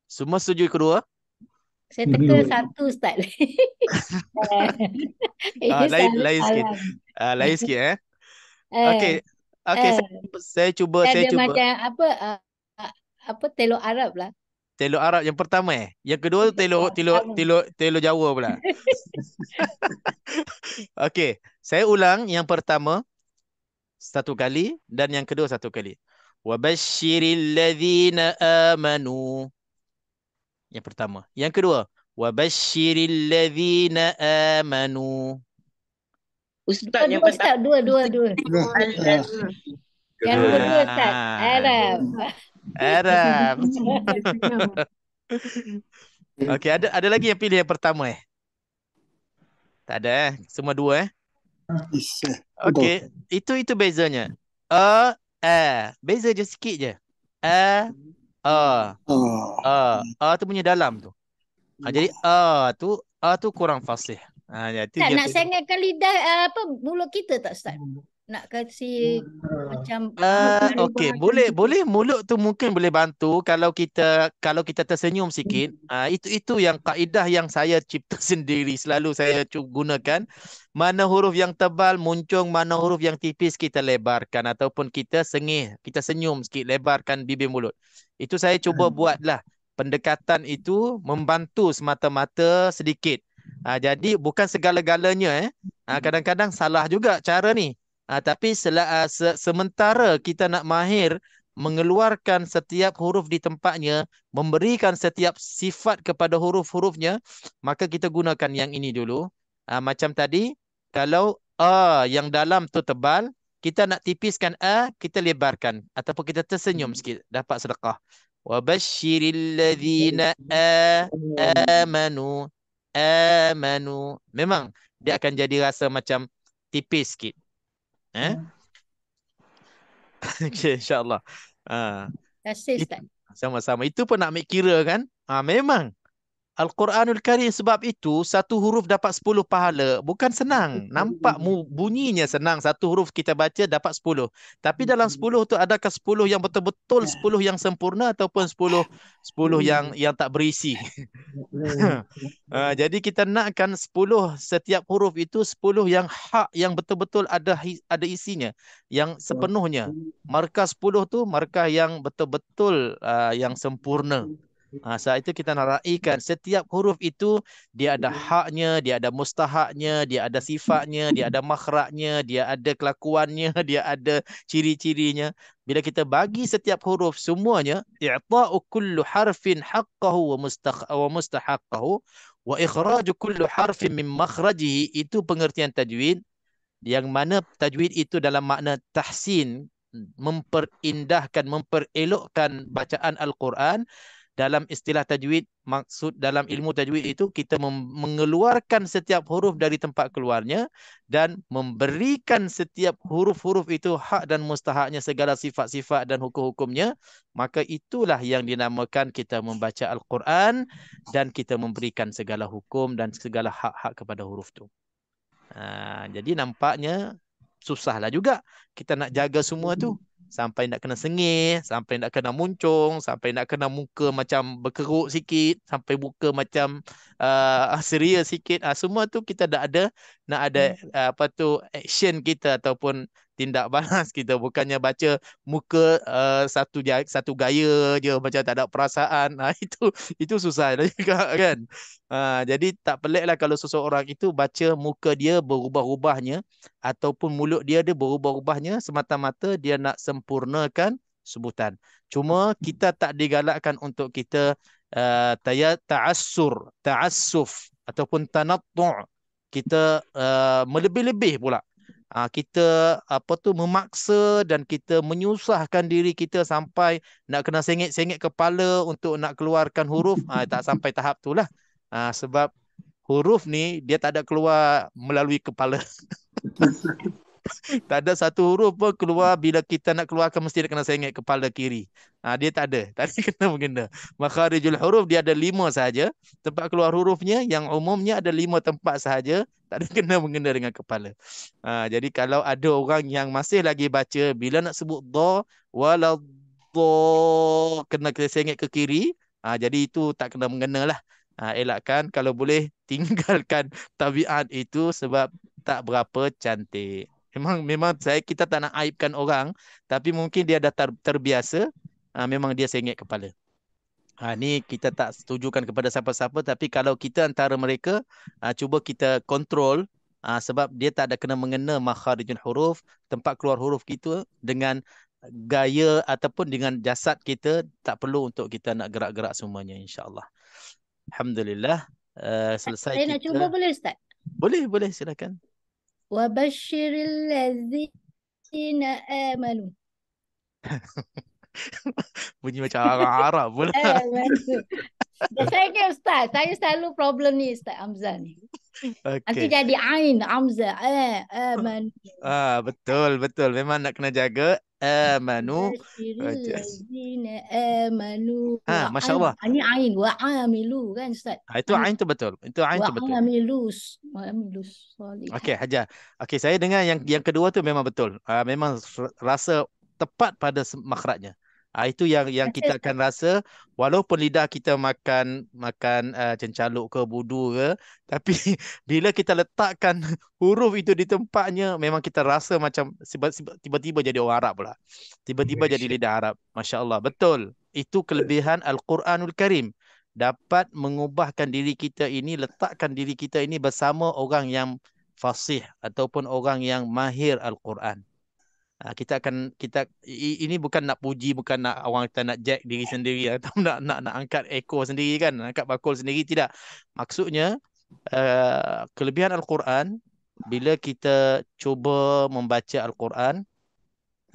S1: Semua setuju kedua?
S6: Saya teka satu Ustaz. Ini
S1: Lain
S6: selalu
S1: lain sikit.
S6: salah.
S1: Lain sikit Okey.
S6: Eh,
S1: Okey,
S6: eh.
S1: saya cuba
S6: Ada macam apa apa telur Arab lah.
S1: telur Arab yang pertama Yang kedua tu telur Jawa pula. Okey, saya ulang yang pertama satu kali dan yang kedua satu kali. Wabashshiril ladzina amanu. Yang pertama. Yang kedua, wabashshiril ladzina amanu.
S7: Ustaz yang
S6: Ustaz,
S7: pertama.
S6: dua.
S7: Al-Azhar.
S6: Yang kedua Ustaz, Arab.
S1: Arab. Okey, ada lagi yang pilih yang pertama Tak ada Semua dua Okey, itu bezanya. Beza je sikit je. Tu punya dalam tu. Jadi tu kurang fasih. Jadi
S6: Tak
S1: dia
S6: nak sengitkan lidah mulut kita tak Ustaz? Nak kasi macam
S1: okey, boleh mulut tu mungkin boleh bantu kalau kita tersenyum sikit. Itu yang kaedah yang saya cipta sendiri, selalu saya gunakan. Mana huruf yang tebal muncung, mana huruf yang tipis kita lebarkan ataupun kita senyum sikit, lebarkan bibir mulut. Itu saya cuba buatlah. Pendekatan itu membantu semata-mata sedikit. Jadi bukan segala-galanya kadang-kadang salah juga cara ni. Tapi sementara kita nak mahir mengeluarkan setiap huruf di tempatnya, memberikan setiap sifat kepada huruf-hurufnya, maka kita gunakan yang ini dulu. Macam tadi, kalau yang dalam tu tebal, kita nak tipiskan kita lebarkan ataupun kita tersenyum sikit, dapat sedekah. Wabashshiril ladzina amanu. Memang dia akan jadi rasa macam tipis sikit. Okay, insyaAllah.
S6: kasih Ustaz.
S1: Sama-sama. Itu pun nak ambil kira kan? Memang. Al-Quranul Karim sebab itu satu huruf dapat 10 pahala. Bukan senang. Nampak bunyinya senang. Satu huruf kita baca dapat 10. Tapi dalam 10 tu adakah 10 yang betul-betul 10 yang sempurna ataupun 10 yang tak berisi. Jadi kita nakkan 10 setiap huruf itu 10 yang hak, yang betul-betul ada isinya, yang sepenuhnya. Markah 10 tu markah yang betul-betul yang sempurna. Saat itu kita nak raikan setiap huruf itu dia ada haknya, dia ada mustahaknya, dia ada sifatnya, dia ada makhrajnya, dia ada kelakuannya, dia ada ciri-cirinya. Bila kita bagi setiap huruf semuanya, i'ta'u kullu harfin haqqahu wa mustahaqqahu wa ikhraju kullu harfin min makhrajihi, itu pengertian tajwid. Yang mana tajwid itu dalam makna tahsin, memperindahkan, memperelokkan bacaan Al-Quran. Dalam istilah tajwid, maksud dalam ilmu tajwid itu kita mengeluarkan setiap huruf dari tempat keluarnya dan memberikan setiap huruf-huruf itu hak dan mustahaknya, segala sifat-sifat dan hukum-hukumnya. Maka itulah yang dinamakan kita membaca Al-Quran dan kita memberikan segala hukum dan segala hak-hak kepada huruf itu. Jadi nampaknya susahlah juga kita nak jaga semua tu. Sampai nak kena sengih, sampai nak kena muncung, sampai nak kena muka macam berkeruk sikit, sampai muka macam serius sikit. Semua tu kita nak ada action kita ataupun tindak balas kita. Bukannya baca muka satu gaya je macam tak ada perasaan. Itu susah juga kan. Jadi tak peliklah kalau seseorang itu baca muka dia berubah-ubahnya ataupun mulut dia berubah-ubahnya semata-mata dia nak sempurnakan sebutan. Cuma kita tak digalakkan untuk kita ta'assuf ataupun tanattu'. Kita melebih-lebih pula. Kita memaksa dan kita menyusahkan diri kita sampai nak kena sengit-sengit kepala untuk nak keluarkan huruf. Tak sampai tahap tu lah. Sebab huruf ni dia tak ada keluar melalui kepala. Tak ada satu huruf pun keluar bila kita nak keluarkan mesti dia kena sengit kepala kiri. Dia tak ada. Tak ada kena-mengena. Makharijul huruf dia ada 5 sahaja. Tempat keluar hurufnya yang umumnya ada 5 tempat sahaja. Tak ada kena-mengena dengan kepala. Jadi kalau ada orang yang masih lagi baca bila nak sebut dha wala dha kena sengit ke kiri, jadi itu tak kena mengena lah. Elakkan, kalau boleh tinggalkan tabiat itu sebab tak berapa cantik. Memang kita tak nak aibkan orang, tapi mungkin dia dah terbiasa, memang dia sengit kepala. Ni kita tak setujukan kepada siapa-siapa, tapi kalau kita antara mereka, cuba kita kontrol, sebab dia tak ada kena mengena makharijul huruf, tempat keluar huruf kita dengan gaya ataupun dengan jasad kita, tak perlu untuk kita nak gerak-gerak semuanya, insya-Allah. Alhamdulillah, selesai
S6: Saya nak cuba
S1: kita.
S6: boleh Ustaz?
S1: Boleh silakan.
S6: Wa basyiril ladzina amanu.
S1: Bunyi macam orang Arab pula.
S6: Amanu. Saya ke Ustaz, saya selalu problem ni Ustaz Hamzah ni. Nanti
S1: Okey.
S6: jadi Ain Hamzah. Amanu.
S1: Betul. Memang nak kena jaga. Amanu.
S6: Basyiril ladzina amanu wa
S1: Masya Allah.
S6: Ini Ain wa amilu kan Ustaz?
S1: Itu ain tu betul.
S6: Wa amilus solih.
S1: Okey, Hajar. Okey, saya dengar yang kedua tu memang betul. Memang rasa tepat pada makhrajnya. Itu yang kita akan rasa, walaupun lidah kita makan cencaluk ke budu ke, tapi bila kita letakkan huruf itu di tempatnya, memang kita rasa macam tiba-tiba jadi orang Arab pula. Tiba-tiba jadi lidah Arab. Masya Allah, betul. Itu kelebihan Al-Quranul Karim. Dapat mengubahkan diri kita ini, letakkan diri kita ini bersama orang yang fasih ataupun orang yang mahir Al-Quran. Ini bukan nak puji, bukan nak orang kita nak jack diri sendiri atau nak angkat ekor sendiri kan, angkat bakul sendiri, tidak. Maksudnya kelebihan Al-Quran, bila kita cuba membaca Al-Quran,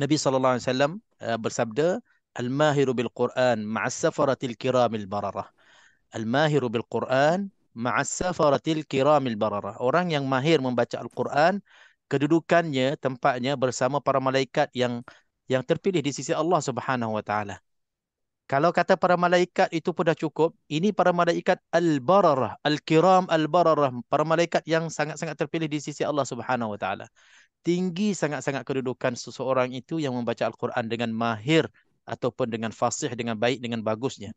S1: Nabi SAW bersabda, Al-mahiru bil-Quran ma'as safaratil kiramil bararah. Al-mahiru bil-Quran ma'as safaratil kiramil bararah. Orang yang mahir membaca Al-Quran, kedudukannya, tempatnya bersama para malaikat yang terpilih di sisi Allah Subhanahu wa taala. Kalau kata para malaikat itu pun dah cukup, ini para malaikat al-bararah, al-kiram al-bararah, para malaikat yang sangat-sangat terpilih di sisi Allah Subhanahu wa taala. Tinggi sangat-sangat kedudukan seseorang itu yang membaca Al-Quran dengan mahir ataupun dengan fasih, dengan baik, dengan bagusnya.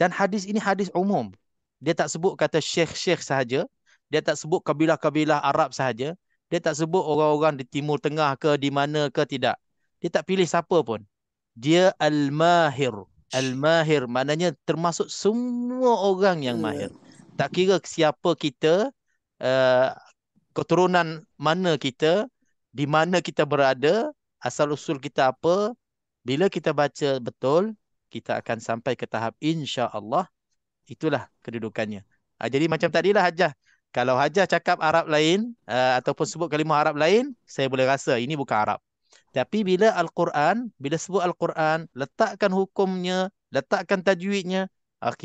S1: Dan hadis ini hadis umum. Dia tak sebut kata syekh-syekh sahaja, dia tak sebut kabilah-kabilah Arab sahaja, dia tak sebut orang-orang di Timur Tengah ke di mana ke, tidak. Dia tak pilih siapa pun. Dia al-mahir. Al-mahir maknanya termasuk semua orang yang mahir. Tak kira siapa kita, keturunan mana kita, di mana kita berada, asal usul kita apa, bila kita baca betul, kita akan sampai ke tahap insya-Allah. Itulah kedudukannya. Jadi macam tadilah Hajah. Kalau Hajah cakap Arab lain, ataupun sebut kalimah Arab lain, saya boleh rasa ini bukan Arab. Tapi bila Al-Quran, bila sebut Al-Quran, letakkan hukumnya, letakkan tajwidnya,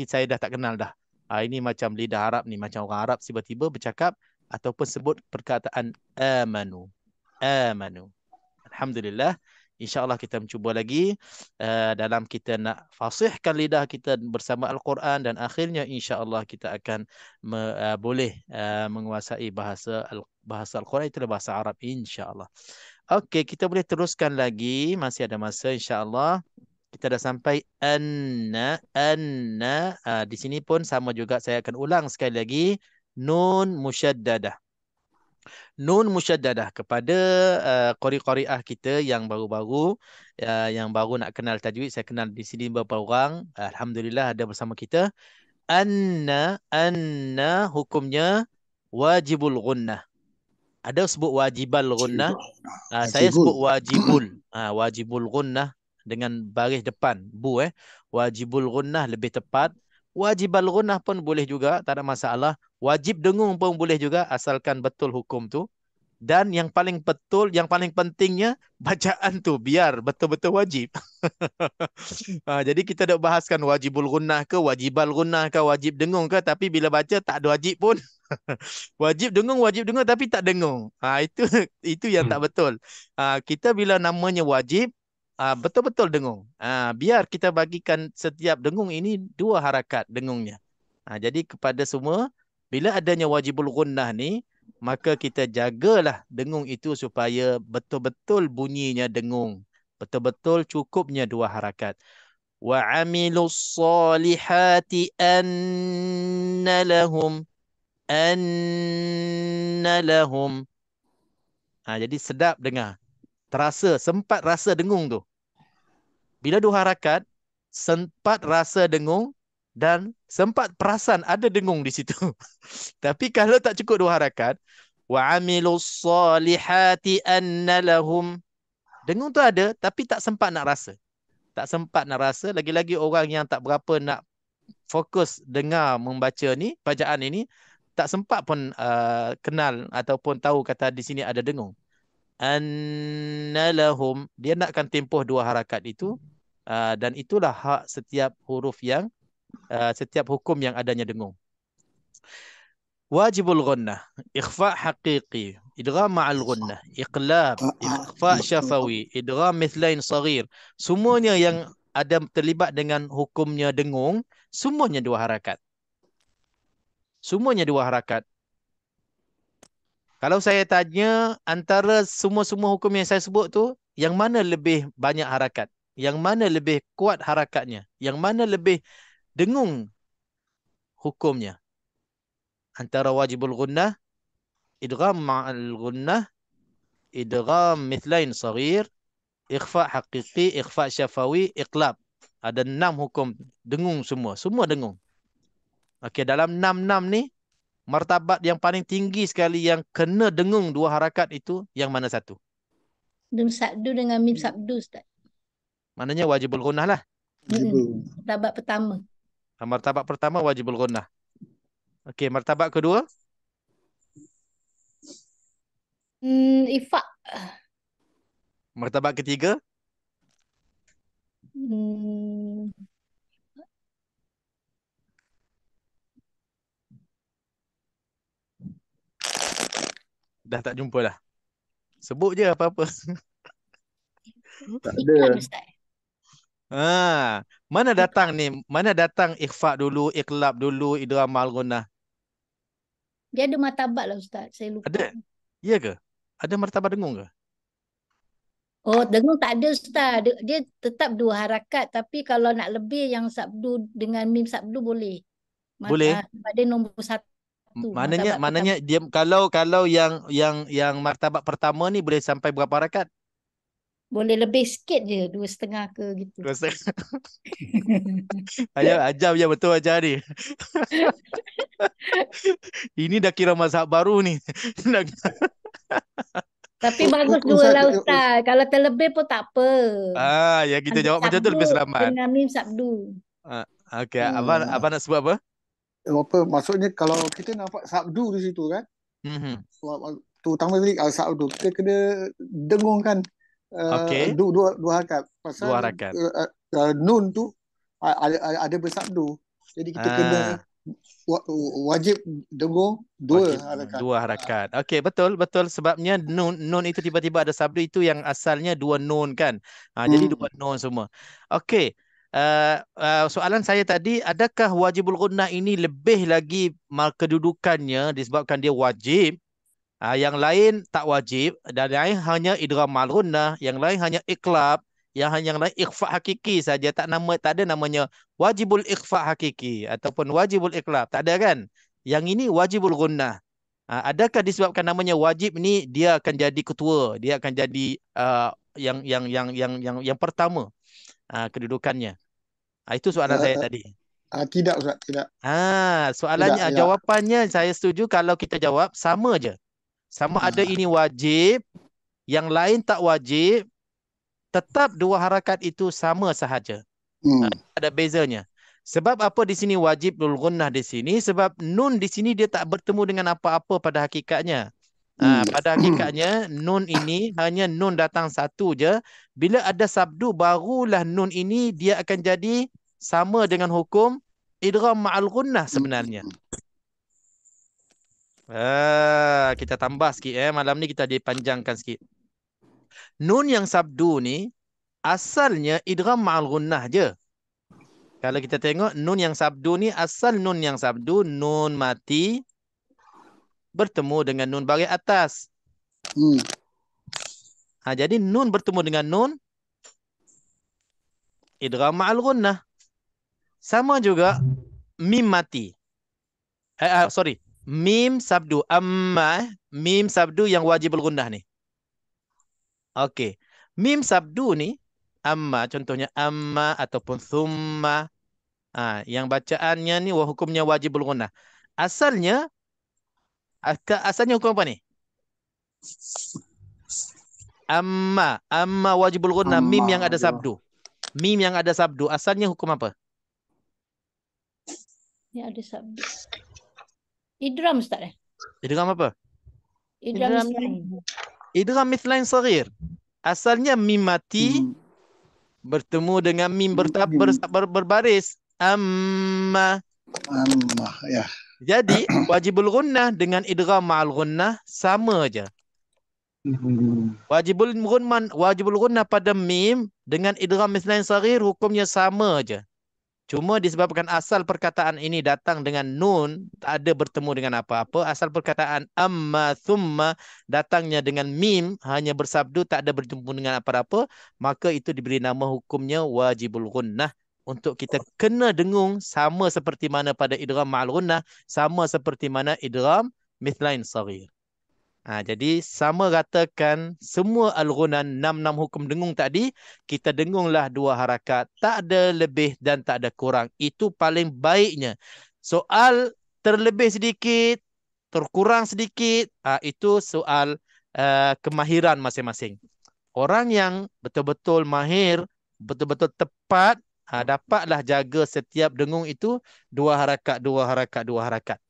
S1: saya dah tak kenal dah. Ini macam lidah Arab ni, macam orang Arab tiba-tiba bercakap ataupun sebut perkataan amanu. Amanu. Alhamdulillah. InsyaAllah kita mencuba lagi dalam kita nak fasihkan lidah kita bersama Al-Quran, dan akhirnya insyaAllah kita akan boleh menguasai bahasa Al-Quran, itulah bahasa Arab insyaAllah. Okey, kita boleh teruskan lagi, masih ada masa insyaAllah. Kita dah sampai anna. Di sini pun sama juga, saya akan ulang sekali lagi. Nun musyaddadah. Nun musyaddadah kepada qari-qariah kita yang baru-baru, yang baru nak kenal tajwid. Saya kenal di sini beberapa orang, alhamdulillah ada bersama kita. Anna hukumnya wajibul gunnah. Ada sebut wajibal gunnah, saya sebut wajibul. Wajibul gunnah dengan baris depan bu, wajibul gunnah lebih tepat. Wajibal gunnah pun boleh juga, tak ada masalah. Wajib dengung pun boleh juga, asalkan betul hukum tu. Dan yang paling betul, yang paling pentingnya, bacaan tu biar betul-betul wajib. Jadi kita dah bahaskan wajibul gunnah ke, wajibal gunnah ke, wajib dengung ke, tapi bila baca tak ada wajib pun. Wajib dengung tapi tak dengung. Itu yang tak betul. Kita bila namanya wajib, betul-betul dengung. Biar kita bagikan setiap dengung ini 2 harakat dengungnya. Jadi kepada semua, bila adanya wajibul gunnah ni, maka kita jagalah dengung itu supaya betul-betul bunyinya dengung. Betul-betul cukupnya 2 harakat. وعملوا الصالحات أن لهم أن لهم. Jadi sedap dengar. Terasa, sempat rasa dengung tu. Bila dua harakat, sempat rasa dengung dan sempat perasan ada dengung di situ. Tapi kalau tak cukup dua harakat, wa amilus solihati anna lahum. Dengung tu ada tapi tak sempat nak rasa. Tak sempat nak rasa, lagi-lagi orang yang tak berapa nak fokus dengar membaca ni, bacaan ini, tak sempat pun kenal ataupun tahu kata di sini ada dengung. Annalahum, dia nakkan tempoh dua harakat itu, dan itulah hak setiap huruf yang setiap hukum yang adanya dengung. Wajibul ghunnah, ikhfa haqiqi, idgham ma'al ghunnah, iqlab, ikhfa syafawi, idgham mithlain saghir. Semuanya yang ada terlibat dengan hukumnya dengung, semuanya dua harakat. Semuanya dua harakat. Kalau saya tanya antara semua-semua hukum yang saya sebut tu, yang mana lebih banyak harakat? Yang mana lebih kuat harakatnya? Yang mana lebih dengung hukumnya? Antara wajibul ghunnah, idgham ma'al ghunnah, idgham mithlain saghir, ikhfa haqiqi, ikhfa syafawi, iqlab. Ada 6 hukum dengung semua. Semua dengung. Okey, dalam 6 ni, martabat yang paling tinggi sekali yang kena dengung dua harakat itu yang mana satu?
S6: Nun sabdu dengan mim sabdu, Ustaz.
S1: Maknanya wajibul ghunnah lah.
S6: Martabat pertama.
S1: Martabat pertama wajibul ghunnah. Okey, martabat kedua?
S6: Ifak.
S1: Martabat ketiga? Dah tak jumpa dah. Sebut je apa-apa.
S2: Tak
S6: Ikan,
S2: ada.
S6: Ustaz.
S1: Mana datang ni? Mana datang ikhfa dulu, iqlab dulu, idgham ma'al ghunnah?
S6: Dia ada martabat lah, Ustaz. Saya lupa.
S1: Ada? Ya ke? Ada martabat dengung ke?
S6: Oh, dengung tak ada, Ustaz. Dia tetap dua harakat. Tapi kalau nak lebih yang sabdu dengan mim sabdu boleh.
S1: Boleh?
S6: Sebab dia nombor satu.
S1: Maknanya dia kalau yang martabat pertama ni boleh sampai berapa harakat?
S6: Boleh lebih sikit je, 2,5 ke gitu.
S1: Ajar je betul ajar ni. Ini dah kira mazhab baru ni.
S6: Tapi bagus dua lah, Ustaz. Kalau terlebih pun tak apa.
S1: Ya kita jawab macam tu lebih selamat.
S6: Dengan mim sabdu.
S1: Okey, abang nak sebut apa?
S2: Apa maksudnya kalau kita nampak sabdu di situ kan? Terutama tadi sabdu kita kena dengungkan dua harakat. Pasal
S1: dua harakat.
S2: Nun tu ada bersabdu. Jadi kita kena wajib dengung dua harakat.
S1: Okey, betul sebabnya nun itu tiba-tiba ada sabdu itu yang asalnya dua nun kan. Jadi dua nun semua. Okey. Soalan saya tadi, adakah wajibul ghunnah ini lebih lagi kedudukannya disebabkan dia wajib, yang lain tak wajib, dan yang lain hanya idgham ma'al ghunnah, yang lain hanya iqlab, yang lain ikhfa hakiki saja, tak ada namanya wajibul ikhfa hakiki ataupun wajibul iqlab, tak ada kan? Yang ini wajibul ghunnah. Adakah disebabkan namanya wajib ni dia akan jadi ketua, dia akan jadi yang pertama kedudukannya? Itu soalan saya tadi.
S2: Tidak, Ustaz, tidak.
S1: Soalannya,
S2: tidak.
S1: Jawapannya saya setuju kalau kita jawab sama je. Sama ada ini wajib, yang lain tak wajib, tetap dua harakat itu sama sahaja. Ada bezanya. Sebab apa di sini wajibul ghunnah di sini? Sebab nun di sini dia tak bertemu dengan apa-apa pada hakikatnya. Pada hakikatnya nun ini hanya nun datang satu je. Bila ada sabdu barulah nun ini dia akan jadi sama dengan hukum idgham ma'al ghunnah sebenarnya. Kita tambah sikit malam ni kita dipanjangkan sikit. Nun yang sabdu ni asalnya idgham ma'al ghunnah je. Kalau kita tengok nun yang sabdu ni, asal nun yang sabdu nun mati bertemu dengan nun baris atas. Jadi nun bertemu dengan nun idgham ma'al gunnah. Sama juga mim mati. Sorry. Mim sabdu. Amma. Mim sabdu yang wajibul gunnah nih. Okey. Mim sabdu ni, amma contohnya amma ataupun thumma. Yang bacaannya ni hukumnya wajibul gunnah. Asalnya hukum apa ni? Amma wajibul gunnah, mim yang ada sabdu. Mim yang ada sabdu asalnya hukum apa?
S6: Yang ada sabdu. Idgham Ustaz.
S1: Idgham apa?
S6: Idgham mislan.
S1: Idgham mithlain saghir. Asalnya mim mati bertemu dengan mim berbaris. Amma.
S2: Ya.
S1: Jadi wajibul gunnah dengan idgham ma'al gunnah sama aja. Wajibul gunnah pada mim dengan idgham mithlain saghir hukumnya sama aja. Cuma disebabkan asal perkataan ini datang dengan nun, tak ada bertemu dengan apa-apa. Asal perkataan amma, thumma datangnya dengan mim, hanya bersabdu, tak ada bertemu dengan apa-apa. Maka itu diberi nama hukumnya wajibul gunnah. Untuk kita kena dengung sama seperti mana pada idgham ma'al gunnah, sama seperti mana idgham mithlain saghir. Jadi sama ratakan semua al-ghunan 6 hukum dengung tadi, kita dengunglah 2 harakat, tak ada lebih dan tak ada kurang. Itu paling baiknya. Soal terlebih sedikit, terkurang sedikit, itu soal kemahiran masing-masing. Orang yang betul-betul mahir, betul-betul tepat, dapatlah jaga setiap dengung itu 2 harakat, 2 harakat, 2 harakat.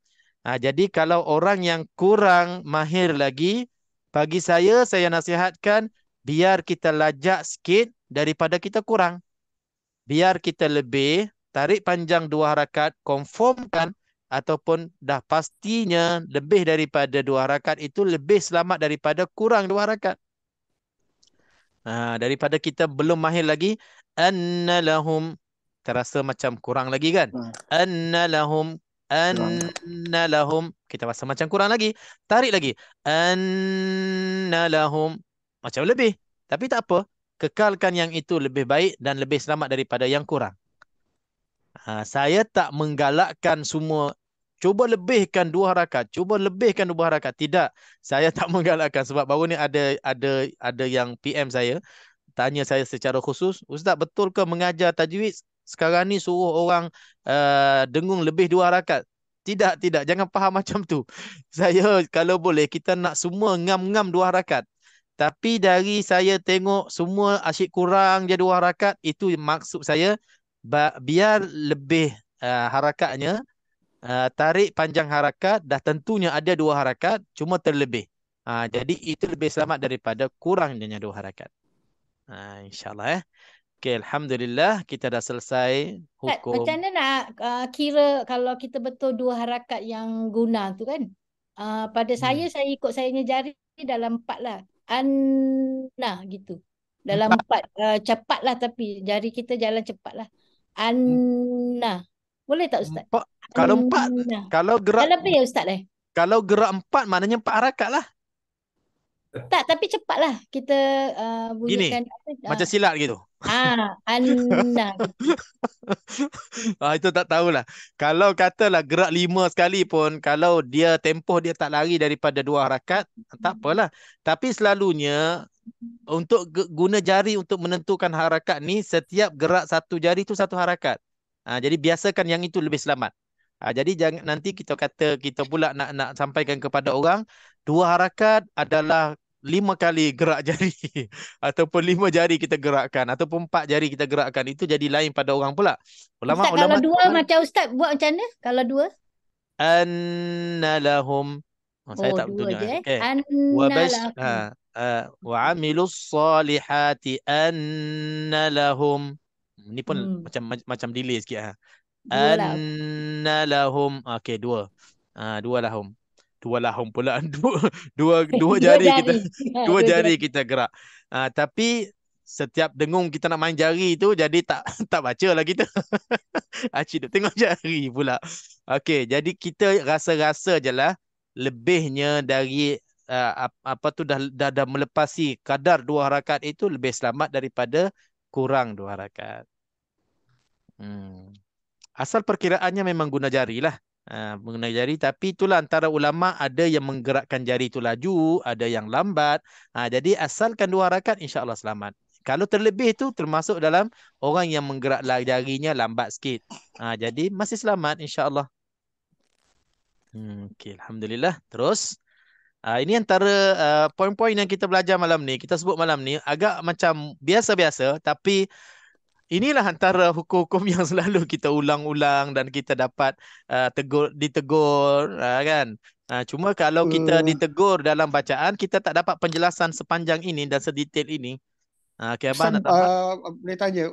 S1: Jadi kalau orang yang kurang mahir lagi, bagi saya nasihatkan biar kita lajak sikit daripada kita kurang. Biar kita lebih, tarik panjang 2 harakat, konformkan ataupun dah pastinya lebih daripada 2 harakat itu lebih selamat daripada kurang 2 harakat. Daripada kita belum mahir lagi, anna lahum, terasa macam kurang lagi kan? Anna lahum, anna lahum, kita rasa macam kurang lagi, tarik lagi, anna lahum, macam lebih, tapi tak apa, kekalkan yang itu lebih baik dan lebih selamat daripada yang kurang. Saya tak menggalakkan semua cuba lebihkan 2 harakat, cuba lebihkan 2 harakat, tidak, saya tak menggalakkan. Sebab baru ni ada yang PM saya, tanya saya secara khusus, Ustaz, betul ke mengajar tajwid sekarang ni suruh orang dengung lebih 2 harakat? Tidak, jangan faham macam tu. Saya kalau boleh kita nak semua ngam-ngam 2 harakat. Tapi dari saya tengok semua asyik kurang je 2 harakat, itu maksud saya biar lebih harakatnya, tarik panjang harakat, dah tentunya ada 2 harakat, cuma terlebih. Jadi itu lebih selamat daripada kurangnya 2 harakat. InsyaAllah. Okay, Alhamdulillah kita dah selesai hukum.
S6: Macam mana nak kira kalau kita betul 2 harakat yang guna tu kan? Pada saya ikut saya punya jari dalam 4 lah. Anna gitu. Dalam 4. Cepatlah tapi jari kita jalan cepatlah. Anna. Boleh tak Ustaz?
S1: Kalau 4, kalau gerak.
S6: Dah lebih ya Ustaz
S1: Kalau gerak 4 maknanya 4 harakat lah.
S6: Tak, tapi cepatlah kita bunyikan.
S1: Gini, macam silat gitu.
S6: Anna.
S1: Itu tak tahulah. Kalau katalah gerak 5 sekali pun, kalau dia tempoh dia tak lari daripada 2 harakat, tak apalah. Tapi selalunya untuk guna jari untuk menentukan harakat ni, setiap gerak 1 jari tu 1 harakat. Jadi biasakan yang itu lebih selamat. Jadi jangan nanti kita kata kita pula nak sampaikan kepada orang 2 harakat adalah 5 kali gerak jari ataupun 5 jari kita gerakkan ataupun 4 jari kita gerakkan, itu jadi lain pada orang pula.
S6: Ustaz, kalau 2 macam Ustaz buat macam mana? Kalau 2?
S1: Anna lahum. Saya tak tunjuk. Wa amilus salihati anna lahum. Ni pun macam delay sikit. Anna lahum. Okey, 2. 2 lahum. 2 lahum pula. Dua jari kita. 2 jari kita gerak. Tapi setiap dengung kita nak main jari tu, jadi tak baca lah kita. Acik tengok jari pula. Okey, jadi kita rasa-rasa je lah lebihnya dari dah melepasi kadar 2 harakat itu lebih selamat daripada kurang 2 harakat. Asal perkiraannya memang guna jari lah. Menggunakan jari, tapi itulah antara ulama ada yang menggerakkan jari itu laju, ada yang lambat. Jadi asalkan 2 rakaat insya-Allah selamat. Kalau terlebih itu termasuk dalam orang yang menggerak jarinya lambat sikit. Jadi masih selamat insya-Allah. Okey, alhamdulillah. Terus ini antara poin-poin yang kita belajar malam ni, kita sebut malam ni agak macam biasa-biasa, tapi inilah antara hukum-hukum yang selalu kita ulang-ulang dan kita dapat ditegur, kan. Cuma kalau kita ditegur dalam bacaan, kita tak dapat penjelasan sepanjang ini dan sedetail ini. Okey, Abang nak tambah?
S2: Boleh tanya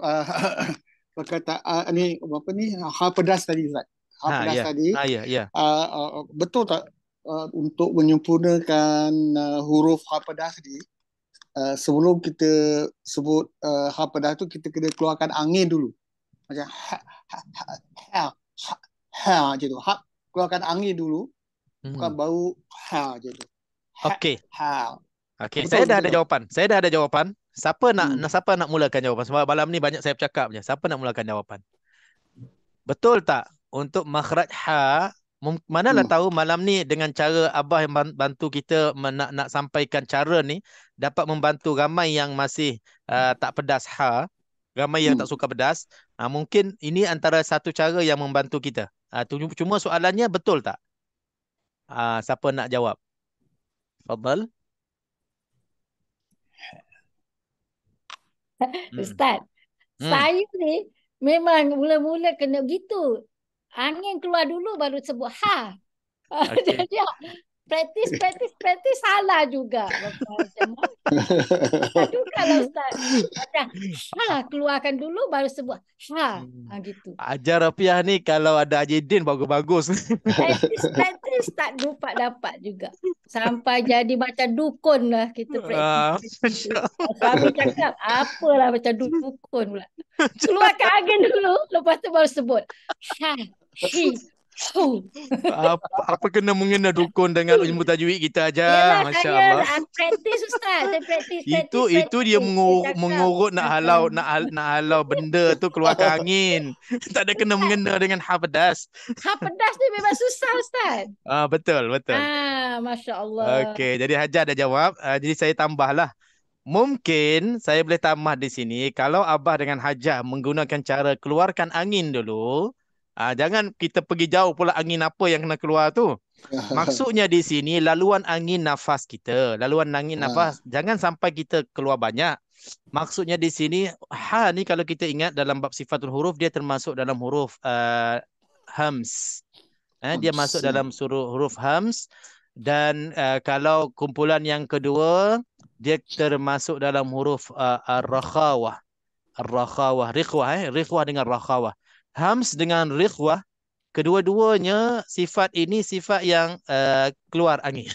S2: perkataan ni apa ni, hal pedas tadi, Ustaz. Hal pedas tadi.
S1: Ya.
S2: Betul tak untuk menyempurnakan huruf hal pedas tadi, sebelum kita sebut hal pedas tu, kita kena keluarkan angin dulu. Macam ha je tu. Keluarkan angin dulu. Bukan baru ha je tu.
S1: Okey. Okey,
S2: Betul,
S1: saya dah
S2: betul.
S1: ada jawapan. Siapa nak mulakan jawapan? Sebab malam ni banyak saya bercakap je. Siapa nak mulakan jawapan? Betul tak untuk makhraj ha? Manalah tahu malam ni dengan cara Abah yang bantu kita nak sampaikan cara ni dapat membantu ramai yang masih tak pedas ha, ramai yang tak suka pedas. Mungkin ini antara satu cara yang membantu kita. Cuma soalannya betul tak? Siapa nak jawab? Fadal.
S6: Ustaz, saya ni memang mula-mula kena gitu. Angin keluar dulu baru sebut ha.
S1: Okay.
S6: Jadi praktis salah juga. Macam lah Ustaz. Macam keluarkan dulu baru sebut ha. Gitu.
S1: Ajar Rafiah ni kalau ada Ajidin bagus-bagus.
S6: Praktis tak dapat juga. Sampai jadi macam dukun lah kita praktis. Kami cakap apalah macam dukun pula. Keluarkan angin dulu, lepas tu baru sebut ha.
S1: Apa kena mengena dukun dengan ilmu tajwid kita aja? Masya-Allah.
S6: Saya praktis Ustaz, saya praktis.
S1: Itu dia mengurut nak halau benda tu keluarkan angin. Tak ada kena mengena dengan ha pedas.
S6: Ha pedas ni memang susah Ustaz.
S1: Betul.
S6: Masya-Allah.
S1: Okey, jadi Hajar dah jawab. Jadi saya tambahlah. Mungkin saya boleh tambah di sini, kalau Abah dengan Hajar menggunakan cara keluarkan angin dulu, jangan kita pergi jauh pula angin apa yang kena keluar tu. Maksudnya di sini laluan angin nafas kita, nafas jangan sampai kita keluar banyak. Maksudnya di sini ha ni kalau kita ingat dalam bab sifatul huruf, dia termasuk dalam huruf hams. Dia masuk dalam huruf hams. Dan kalau kumpulan yang kedua, dia termasuk dalam huruf ar-rakhawah. Rikhwah dengan rakhawah. Hams dengan rikhwah, kedua-duanya sifat ini sifat yang keluar angin.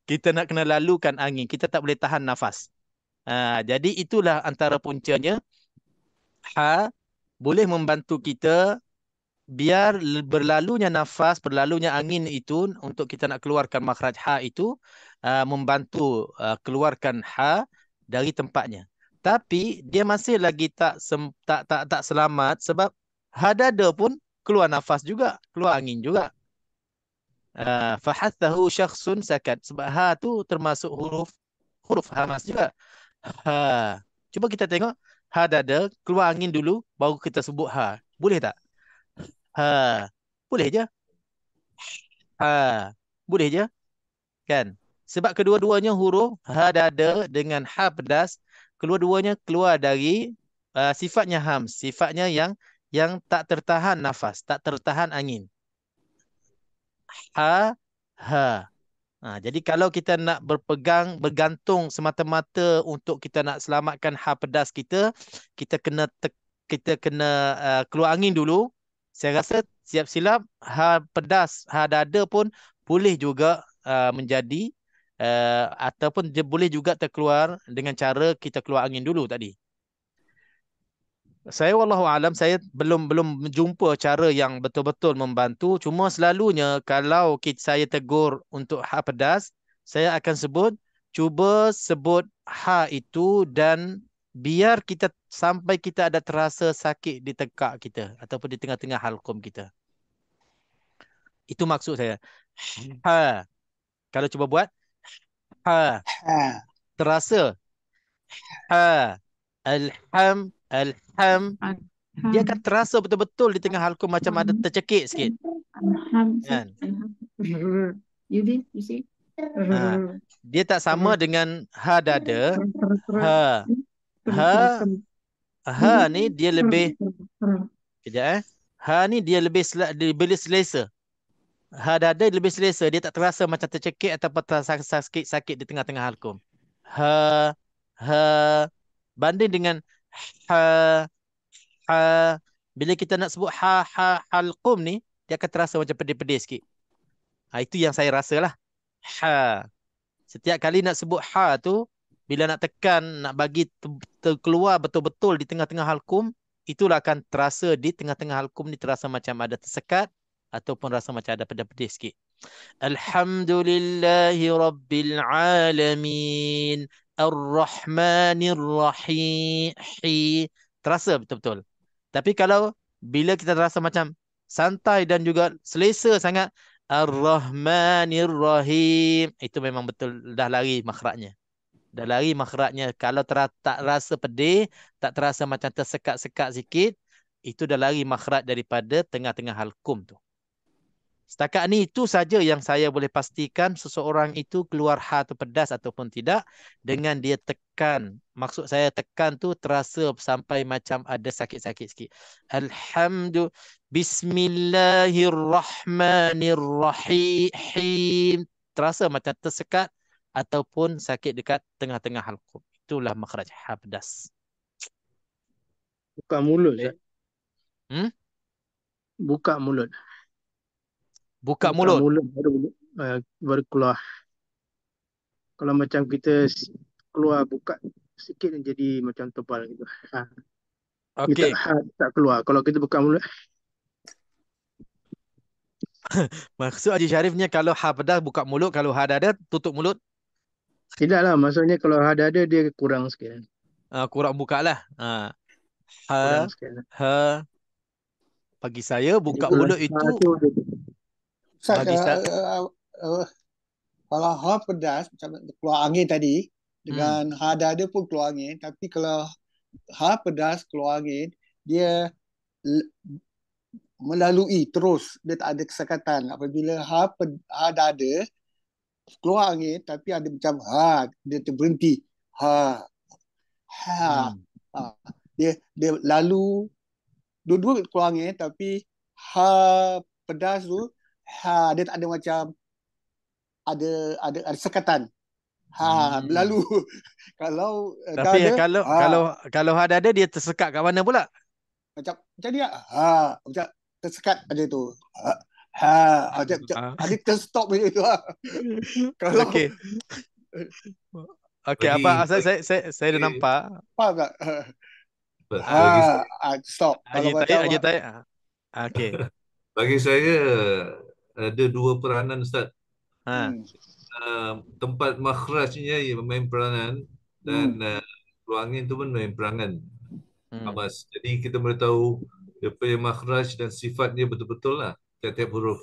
S1: Kita nak kena lalukan angin, kita tak boleh tahan nafas. Jadi itulah antara puncanya. Ha boleh membantu kita biar berlalunya nafas, berlalunya angin itu untuk kita nak keluarkan makhraj ha itu, membantu keluarkan ha dari tempatnya. Tapi dia masih lagi tak selamat sebab hadada pun keluar nafas juga, keluar angin juga. Fahathahu syakhsun sakat. Sebab ha tu termasuk huruf hamas juga. Ha. Cuba kita tengok hadada keluar angin dulu baru kita sebut ha. Boleh tak? Ha. Boleh je. Ha. Boleh je. Kan? Sebab kedua-duanya huruf hadada dengan ha pedas, kedua-duanya keluar dari sifatnya hams, sifatnya yang tak tertahan nafas, tak tertahan angin. Ha. Jadi kalau kita nak bergantung semata-mata untuk kita nak selamatkan ha pedas kita kena keluar angin dulu. Saya rasa siap silap ha pedas, ha dada pun boleh juga menjadi ataupun dia boleh juga terkeluar dengan cara kita keluar angin dulu tadi. Saya wallahu alam, saya belum jumpa cara yang betul-betul membantu. Cuma selalunya kalau saya tegur untuk ha pedas, saya akan cuba sebut ha itu dan biar kita sampai kita ada terasa sakit di tekak kita ataupun di tengah-tengah halqum kita. Itu maksud saya. Ha. Kalau cuba buat ha,
S2: Ha.
S1: terasa ha. Alham. Dia akan terasa betul-betul di tengah halqum macam ada tercekik sikit. Kan?
S8: You see?
S1: Ha. Dia tak sama dengan ha dada. Ha. Ha ni dia lebih kejap Ha ni dia lebih selesa. Ha dada lebih selesa, dia tak terasa macam tercekik ataupun terasa sakit di tengah-tengah halqum. Ha banding dengan ha bila kita nak sebut halqum ni, dia akan terasa macam pedih-pedih sikit. Itu yang saya rasalah. Ha. Setiap kali nak sebut ha tu, bila nak tekan, nak bagi keluar betul-betul di tengah-tengah halqum, itulah akan terasa di tengah-tengah halqum ni terasa macam ada tersekat ataupun rasa macam ada pedih-pedih sikit. Alhamdulillahi Rabbil Alamin Ar-Rahmanir Rahim. Terasa betul-betul. Tapi kalau bila kita terasa macam santai dan juga selesa sangat, Ar-Rahmanir Rahim, itu memang betul dah lari makhrajnya. Dah lari makhrajnya. Kalau tak rasa pedih, tak terasa macam tersekat-sekat sikit, itu dah lari makhraj daripada tengah-tengah halqum tu. Setakat ni itu saja yang saya boleh pastikan seseorang itu keluar ha tu pedas ataupun tidak dengan dia tekan. Maksud saya tekan tu terasa sampai macam ada sakit-sakit sikit. Alhamdulillah. Bismillahirrahmanirrahim. Terasa macam tersekat ataupun sakit dekat tengah-tengah halqum. Itulah makhraj ha pedas.
S4: Buka mulut ya. Buka mulut.
S1: Buka mulut.
S4: Baru keluar. Kalau macam kita keluar buka sikit jadi macam tebal gitu.
S1: Okey.
S4: Tak keluar. Kalau kita buka mulut.
S1: Maksud Haji Sharifnya kalau ha pedas buka mulut, kalau ha dada tutup mulut.
S4: Tidaklah, maksudnya kalau ada dia kurang sikit.
S1: Kurang buka lah.
S4: Kurang sikit.
S1: Bagi saya buka
S4: jadi,
S1: mulut itu
S2: Ustaz,
S1: bagi saya
S2: kalau ha pedas macam keluar angin tadi, dengan ha dada pun keluar angin, tapi kalau ha pedas keluar angin, dia melalui terus, dia tak ada kesekatan. Apabila ha dada keluar angin tapi ada macam dia terberhenti. Dia lalu dua-dua keluar angin tapi ha pedas tu dia tak ada macam ada sekatan. Lalu kalau
S1: tapi
S2: dada,
S1: kalau ha dada dia tersekat kat mana pula?
S2: Macam dia macam tersekat aja tu. Macam ada terstop macam tu. Kalau
S1: Okey, apa saya dah nampak.
S2: Faham tak? Stop. Kalau macam
S1: okey.
S5: Bagi saya ada dua peranan, Ustaz. Tempat makhrajnya main peranan dan keluar angin tu pun main peranan. Amas. Jadi kita boleh tahu dia punya makhraj dan sifatnya betul-betul lah tiap-tiap huruf.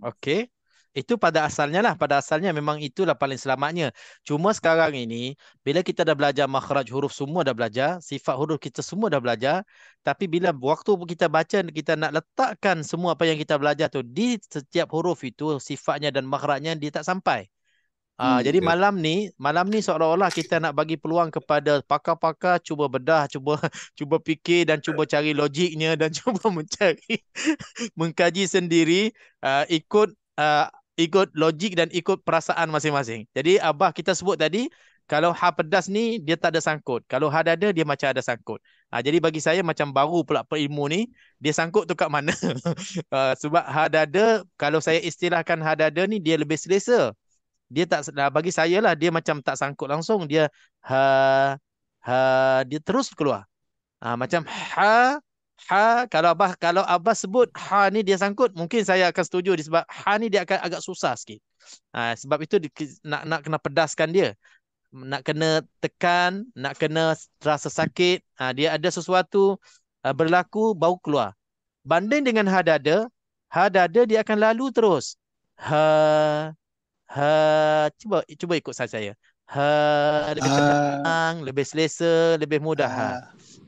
S1: Okey. Itu pada asalnya lah. Pada asalnya memang itulah paling selamatnya. Cuma sekarang ini, bila kita dah belajar makhraj huruf semua dah belajar, sifat huruf kita semua dah belajar, tapi bila waktu kita baca, kita nak letakkan semua apa yang kita belajar tu di setiap huruf itu, sifatnya dan makhrajnya, dia tak sampai. Jadi malam ni seolah-olah kita nak bagi peluang kepada pakar-pakar cuba bedah, cuba fikir dan cuba cari logiknya dan cuba mengkaji sendiri ikut logik dan ikut perasaan masing-masing. Jadi Abah kita sebut tadi, kalau ha pedas ni dia tak ada sangkut. Kalau ha dada dia macam ada sangkut. Jadi bagi saya macam baru pula ilmu ni, dia sangkut tu kat mana? Sebab ha dada, kalau saya istilahkan ha dada ni dia lebih selesa. Dia tak, bagi saya lah, dia macam tak sangkut langsung. Dia dia terus keluar. Macam kalau Abah sebut ha ni dia sangkut, mungkin saya akan setuju sebab ha ni dia akan agak susah sikit. Sebab itu nak kena pedaskan dia. nak kena tekan, nak kena rasa sakit, dia ada sesuatu berlaku baru keluar. Banding dengan ha dada dia akan lalu terus. Ha cuba ikut saya. Lebih tenang, lebih selesa, lebih mudah.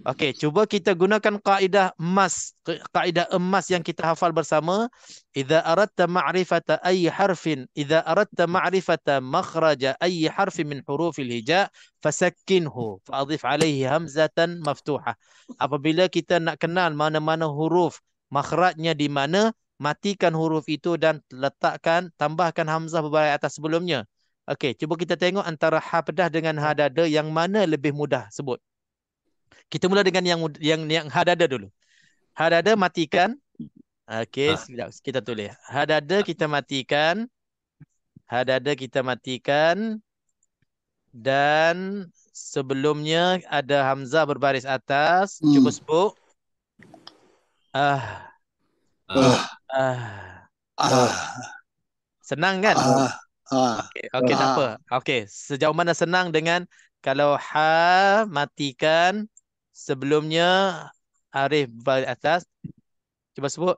S1: Okey, cuba kita gunakan kaedah emas yang kita hafal bersama. Idza aradta ma'rifata makhraja ayyi harfin min hurufil hija fasakkinhu fa'adhif alaihi hamzatan maftuhah. Apabila kita nak kenal mana-mana huruf makhrajnya di mana, matikan huruf itu dan tambahkan hamzah berbaris atas sebelumnya. Okey, cuba kita tengok antara ha pedah dengan ha dada yang mana lebih mudah sebut. Kita mula dengan yang ha dada dulu. Ha dada matikan. Okey, sekejap kita tulis. Ha dada kita matikan. Ha dada kita matikan. Dan sebelumnya ada hamzah berbaris atas. Cuba sebut. Senang kan? Okey, tak apa. Okey, sejauh mana senang dengan kalau ha matikan sebelumnya arif berbaris atas. Cuba sebut.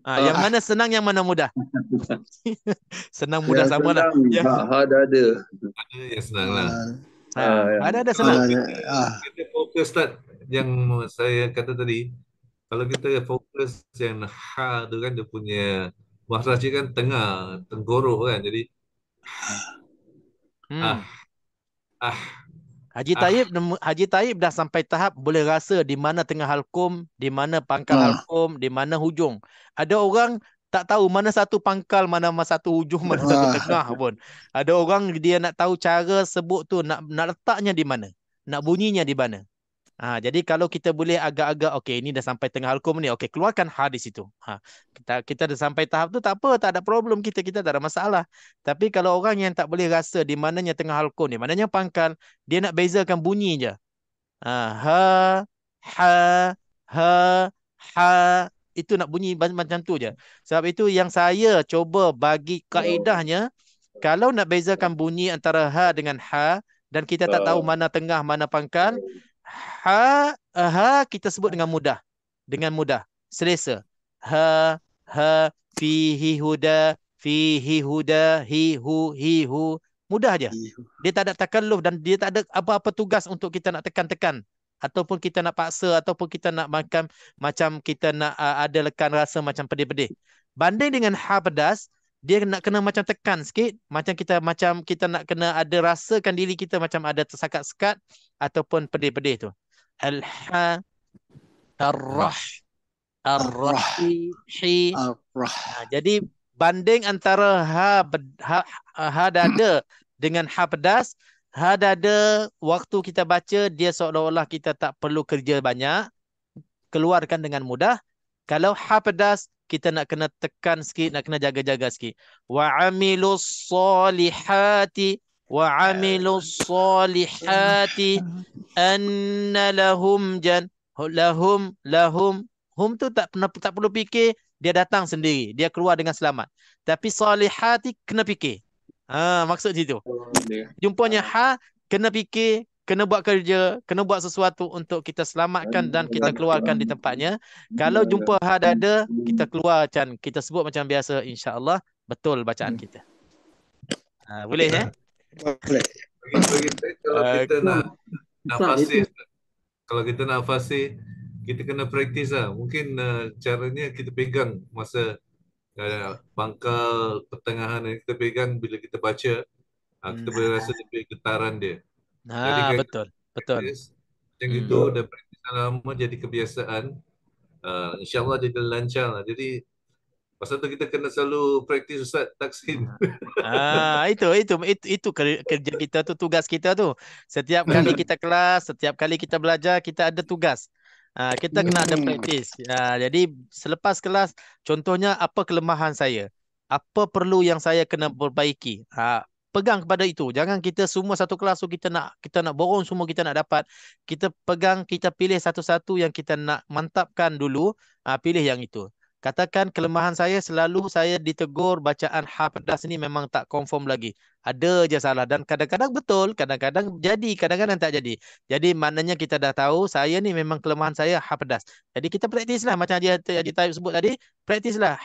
S1: Yang mana senang, yang mana mudah? Senang mudah sama lah.
S5: Ada yang senang lah.
S1: Ada senang.
S5: Kita fokus Ustaz yang saya kata tadi. Kalau kita fokus yang ha tu kan dia punya makhraj dia kan tengah, tenggorok kan. Jadi
S1: Haji Taib dah sampai tahap boleh rasa di mana tengah halkum, di mana pangkal halkum, di mana hujung. Ada orang tak tahu mana satu pangkal, mana satu hujung, mana satu tengah pun. Ada orang dia nak tahu cara sebut tu, nak letaknya di mana, nak bunyinya di mana. Jadi kalau kita boleh agak-agak, okey ini dah sampai tengah halkum ni, okey keluarkan ha di situ. Kita dah sampai tahap tu tak apa, tak ada problem, kita tak ada masalah. Tapi kalau orang yang tak boleh rasa di mananya tengah halkum, di mananya pangkal, dia nak bezakan bunyi je. Ha, itu nak bunyi macam tu je. Sebab itu yang saya cuba bagi kaedahnya, kalau nak bezakan bunyi antara ha dengan ha dan kita tak tahu mana tengah, mana pangkal, ha kita sebut dengan mudah, selesa. Ha fihi huda, hi hu, mudah aja. Dia tak ada takalluf dan dia tak ada apa-apa tugas untuk kita nak tekan-tekan ataupun kita nak paksa ataupun kita nak macam kita nak ada lekan rasa macam pedih-pedih. Banding dengan ha pedas, dia nak kena macam tekan sikit, macam kita nak kena ada rasakan diri kita macam ada tersekat-sekat ataupun pedih-pedih tu. Al-ha, ar-rah, ar-rahi. Jadi banding antara ha dada dengan ha pedas, ha dada waktu kita baca dia seolah-olah kita tak perlu kerja banyak, keluarkan dengan mudah. Kalau ha pedas kita nak kena tekan sikit, nak kena jaga-jaga sikit. Wa amilus solihati anna lahum hum tu tak perlu fikir, dia datang sendiri, dia keluar dengan selamat. Tapi solihati kena fikir. Maksud situ. Jumpanya ha kena fikir, kena buat kerja, kena buat sesuatu untuk kita selamatkan dan kita keluarkan di tempatnya. Kalau jumpa ha dada, kita keluar macam kita sebut macam biasa, insya-Allah betul bacaan kita. Boleh ya?
S2: Boleh.
S5: Bagi saya, kalau kita nak fasih, kita kena praktis lah. Mungkin caranya kita pegang masa pangkal pertengahan yang kita pegang bila kita baca, kita boleh rasa lebih getaran dia. Jadi
S1: betul.
S5: Macam itu dan praktis lama jadi kebiasaan. InsyaAllah jadi lancar lah. Jadi pasal tu kita kena selalu praktis Ustaz Taksin.
S1: Itu kerja kita tu, tugas kita tu. Setiap kali kita kelas, setiap kali kita belajar, kita ada tugas. Kita kena ada praktis. Jadi selepas kelas, contohnya apa kelemahan saya, apa perlu yang saya kena perbaiki. Pegang kepada itu. Jangan kita semua satu kelas tu kita nak borong semua kita nak dapat. Kita pegang, kita pilih satu-satu yang kita nak mantapkan dulu, pilih yang itu. Katakan kelemahan saya selalu saya ditegur bacaan ha pedas ni memang tak confirm lagi. Ada je salah dan kadang-kadang betul, kadang-kadang jadi, kadang-kadang tak jadi. Jadi maknanya kita dah tahu saya ni memang kelemahan saya ha pedas. Jadi kita praktislah macam Haji Taib sebut tadi, praktislah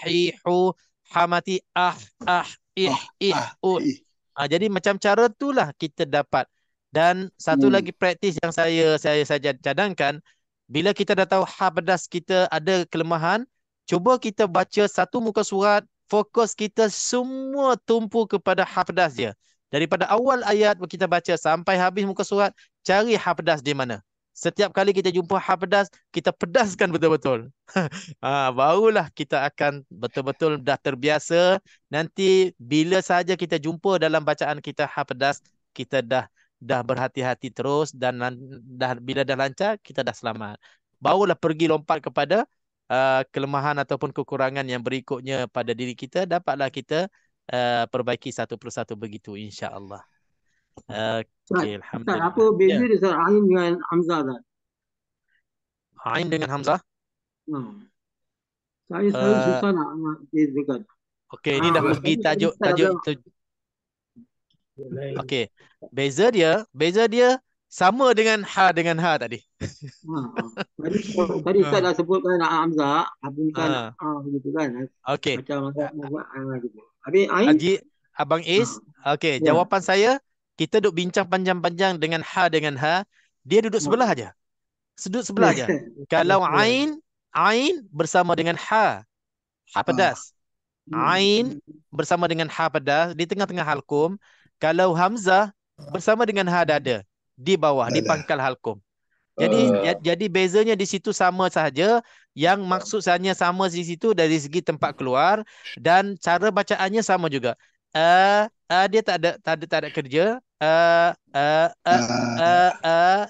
S1: hi hu ha mati ih jadi macam cara itulah kita dapat. Dan satu lagi praktis yang saya saja cadangkan, bila kita dah tahu ha pedas kita ada kelemahan, cuba kita baca satu muka surat, fokus kita semua tumpu kepada ha pedas dia. Daripada awal ayat kita baca sampai habis muka surat, cari ha pedas di mana. Setiap kali kita jumpa ha pedas, kita pedaskan betul-betul. Barulah kita akan betul-betul dah terbiasa. Nanti bila saja kita jumpa dalam bacaan kita ha pedas, kita dah berhati-hati terus dan bila dah lancar kita dah selamat. Barulah pergi lompat kepada kelemahan ataupun kekurangan yang berikutnya pada diri kita, dapatlah kita perbaiki satu persatu begitu insya-Allah. Okey, alhamdulillah.
S8: Apa beza dia Ain dengan Hamzah Ustaz?
S1: Ain dengan Hamzah?
S8: Saya susah nak bezakan.
S1: Okey, ini dah pergi tajuk okey. Beza dia sama dengan ha tadi.
S8: Tadi Ustaz dah sebutkan Hamzah, bukan gitu kan.
S1: Okey.
S8: Macam gitu. Habis Ain?
S1: Abang Is, okey, jawapan saya kita duk bincang panjang-panjang dengan ha, dia duduk sebelah aja. Duduk sebelah aja. Kalau Ain bersama dengan ha pedas. Ain bersama dengan ha pedas di tengah-tengah halkum. Kalau Hamzah bersama dengan ha dada di bawah, di pangkal halkum. Jadi bezanya di situ sama sahaja. Yang maksud saya sama di situ dari segi tempat keluar dan cara bacaannya sama juga. Dia tak ada kerja.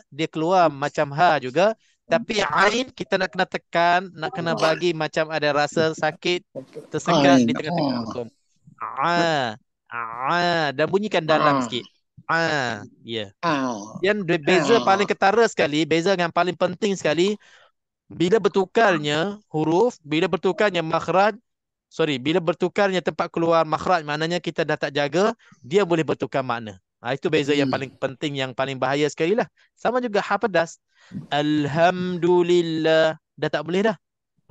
S1: Dia keluar macam ha juga. Tapi Ain kita nak kena tekan, nak kena bagi macam ada rasa sakit tersekat di tengah-tengah halkum. Dan bunyikan dalam sikit. Dan beza paling ketara sekali, beza yang paling penting sekali, bila bertukarnya huruf, bila bertukarnya makhraj, bila bertukarnya tempat keluar makhraj, maknanya kita dah tak jaga, dia boleh bertukar makna. Itu beza yang paling penting, yang paling bahaya sekali lah. Sama juga ha pedas. Alhamdulillah, dah tak boleh dah.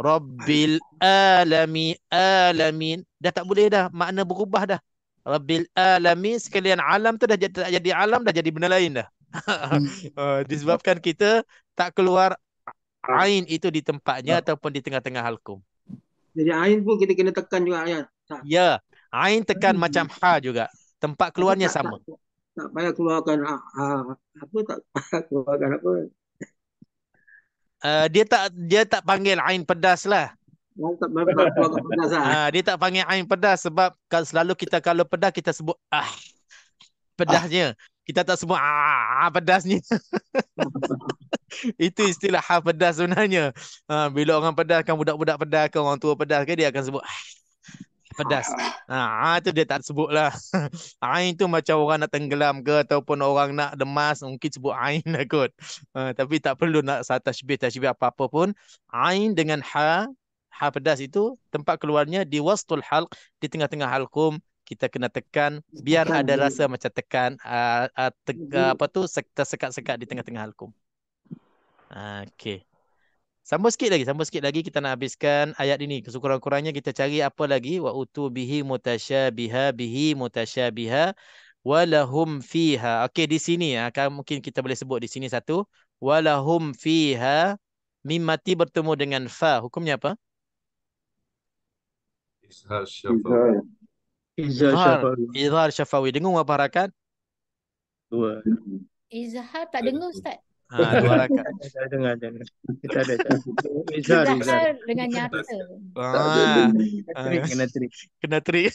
S1: Rabbil alamin, dah tak boleh dah, makna berubah dah. Rabbil alamin, sekalian alam tu dah tak jadi alam, dah jadi benda lain dah. Disebabkan kita tak keluar Ain itu di tempatnya ataupun di tengah-tengah halkum.
S8: Jadi Ain pun kita kena tekan juga ayat.
S1: Ya, Ain tekan macam ha juga. Tempat keluarnya sama.
S8: Tak payah keluarkan keluarkan apa.
S1: Dia tak panggil Ain pedas lah. Dia tak panggil Ain pedas sebab selalu kita kalau pedas kita sebut pedasnya. Kita tak sebut pedasnya. Itu istilah ha pedas sebenarnya. Bila orang pedas kan, budak-budak pedas kan, orang tua pedas kan, dia akan sebut pedas. Itu dia tak sebut lah. Ain tu macam orang nak tenggelam ke ataupun orang nak demas, mungkin sebut Ain lah kot. Tapi tak perlu nak tashbih apa-apa pun. Ain dengan ha pedas itu tempat keluarnya di wastul halq, di tengah-tengah halqum. Kita kena tekan biar ada rasa macam tekan tersekat-sekat di tengah-tengah halqum. Okey. Sambung sikit lagi kita nak habiskan ayat ini. Kekurang-kurangnya kita cari apa lagi? Wa utu bihi mutasyabiha walahum fiha. Okey, di sini mungkin kita boleh sebut di sini satu. Walahum fiha, mim mati bertemu dengan fa. Hukumnya apa? Izhar syafawi. Dengar apa harakat?
S4: Dua.
S6: Izhar tak dengar Ustaz.
S1: Dua harakat.
S4: Dengar. Kita ada.
S6: Izhar dengan nyata.
S4: Kena trik.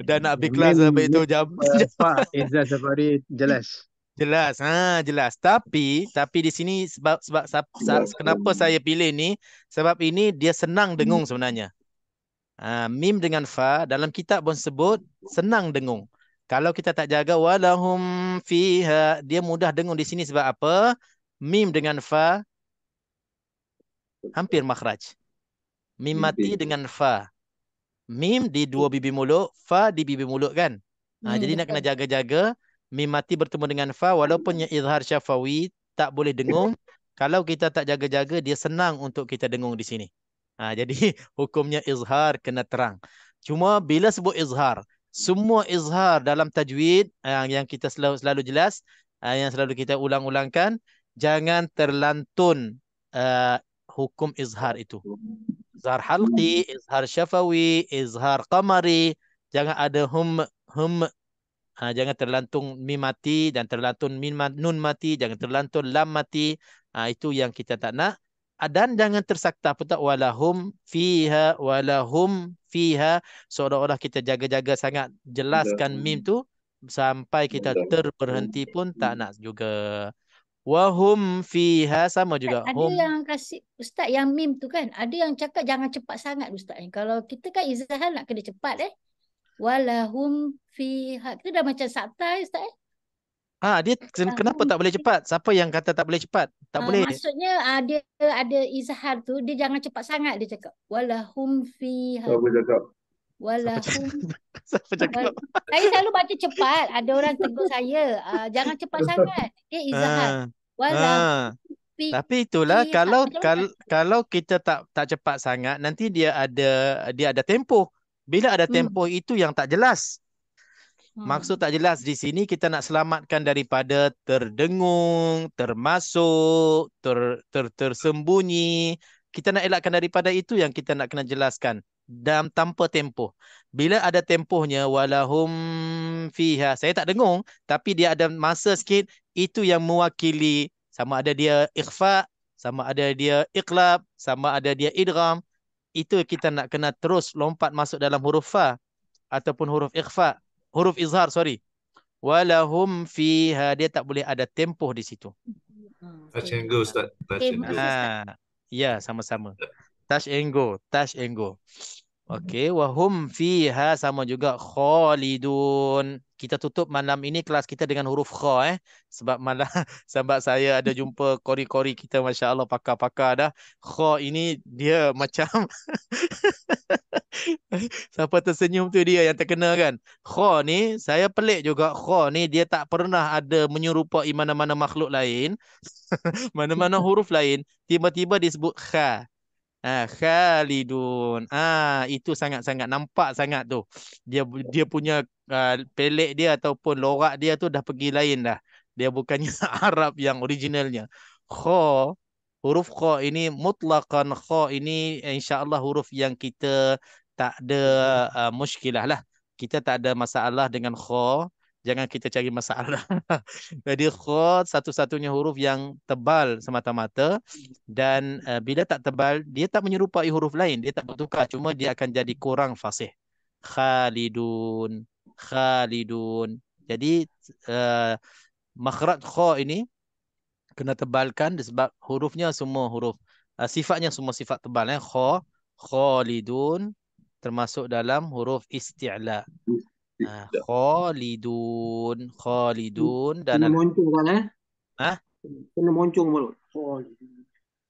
S1: Dah nak habis kelas sampai itu jam.
S4: Pak Izhar Safari jelas.
S1: Jelas. Tapi di sini sebab kenapa saya pilih ni? Sebab ini dia senang dengung sebenarnya. Mim dengan fa dalam kitab pun sebut senang dengung. Kalau kita tak jaga walahum fiha, dia mudah dengung di sini sebab apa? Mim dengan fa Hampir makhraj. Mim mati dengan fa. Mim di dua bibir mulut, fa di bibir mulut kan. Jadi nak kena
S6: Betul.
S1: jaga-jaga. Mim mati bertemu dengan fa walaupun yang izhar syafawi tak boleh dengung. Kalau kita tak jaga-jaga dia senang untuk kita dengung di sini. Jadi hukumnya izhar kena terang. Cuma bila sebut izhar, semua izhar dalam tajwid yang kita selalu jelas, yang selalu kita ulang-ulangkan, jangan terlantun hukum izhar itu. Izhar halqi, izhar syafawi, izhar qamari, jangan ada hum jangan terlantung mim mati dan terlantun nun mati, jangan terlantun lam mati. Itu yang kita tak nak. Dan jangan tersakta pun tak walahum fiha seolah-olah kita jaga-jaga sangat jelaskan mim tu sampai kita terberhenti pun tak nak juga. Wahum fiha sama juga.
S6: Ada yang kasih Ustaz yang mim tu kan, ada yang cakap jangan cepat sangat Ustaz. Kalau kita kan izhar nak kena cepat walahum fiha. Kita dah macam sabtai Ustaz
S1: Dia kenapa tak boleh cepat? Siapa yang kata tak boleh cepat? Tak boleh.
S6: Maksudnya dia ada izhar tu, dia jangan cepat sangat dia cakap. Walahum fiha.
S5: Siapa cakap?
S6: Walahum.
S1: Siapa cakap?
S6: Saya selalu baca cepat. Ada orang tegur saya. Jangan cepat sangat. Dia izhar. Walahum fiha.
S1: Tapi itulah kalau kita tak cepat sangat, nanti dia ada tempoh. Bila ada tempoh itu yang tak jelas. Maksud tak jelas di sini kita nak selamatkan daripada terdengung, termasuk, tersembunyi. Kita nak elakkan daripada itu yang kita nak kena jelaskan tanpa tempoh. Bila ada tempohnya walahum fiha, saya tak dengung tapi dia ada masa sikit, itu yang mewakili sama ada dia ikhfa, sama ada dia iqlab, sama ada dia idgham. Itu kita nak kena terus lompat masuk dalam huruf fa ataupun huruf ikhfa. Huruf izhar, sorry. Walahum fiha, dia tak boleh ada tempoh di situ.
S5: Touch and go, Ustaz. Touch and go.
S1: Ya, sama-sama. Touch and go, touch and go. Okey, wahum fiha sama juga khalidun. Kita tutup malam ini kelas kita dengan huruf kha sebab saya ada jumpa kori-kori kita, masya-Allah, pakar-pakar dah. Kha ini dia macam siapa tersenyum tu dia yang terkena kan. Kha ni saya pelik juga, kha ni dia tak pernah ada menyerupai mana-mana makhluk lain. Mana-mana huruf lain tiba-tiba disebut kha. Khalidun. Itu sangat-sangat nampak sangat tu. Dia punya pelik dia ataupun lorak dia tu dah pergi lain dah. Dia bukannya Arab yang originalnya. Kha, huruf kha ini mutlaqan, kha ini insya-Allah huruf yang kita tak ada muskilah lah. Kita tak ada masalah dengan kha. Jangan kita cari masalah. Jadi kha satu-satunya huruf yang tebal semata-mata, dan bila tak tebal dia tak menyerupai huruf lain, dia tak bertukar, cuma dia akan jadi kurang fasih. Khalidun, khalidun. Jadi makhraj kha ini kena tebalkan sebab hurufnya semua huruf sifatnya semua sifat tebal. Kha, khalidun termasuk dalam huruf isti'la. Khalidun, khalidun dan
S8: kena moncong kan kena moncong mulut.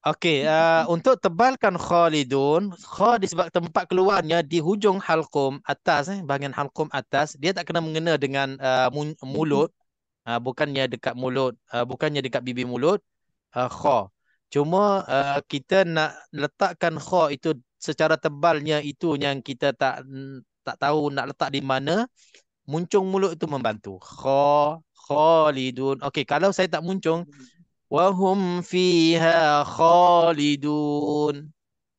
S1: Okey, untuk tebalkan khalidun, kha disebab tempat keluarnya di hujung halqum atas, bahagian halqum atas, dia tak kena mengena dengan mulut, bukannya dekat mulut, bukannya dekat bibir mulut, kha. Cuma kita nak letakkan kha itu secara tebalnya, itu yang kita tak tahu nak letak di mana. Muncung mulut itu membantu. Kha, khalidun. Okey, kalau saya tak muncung, wahum fiha khalidun,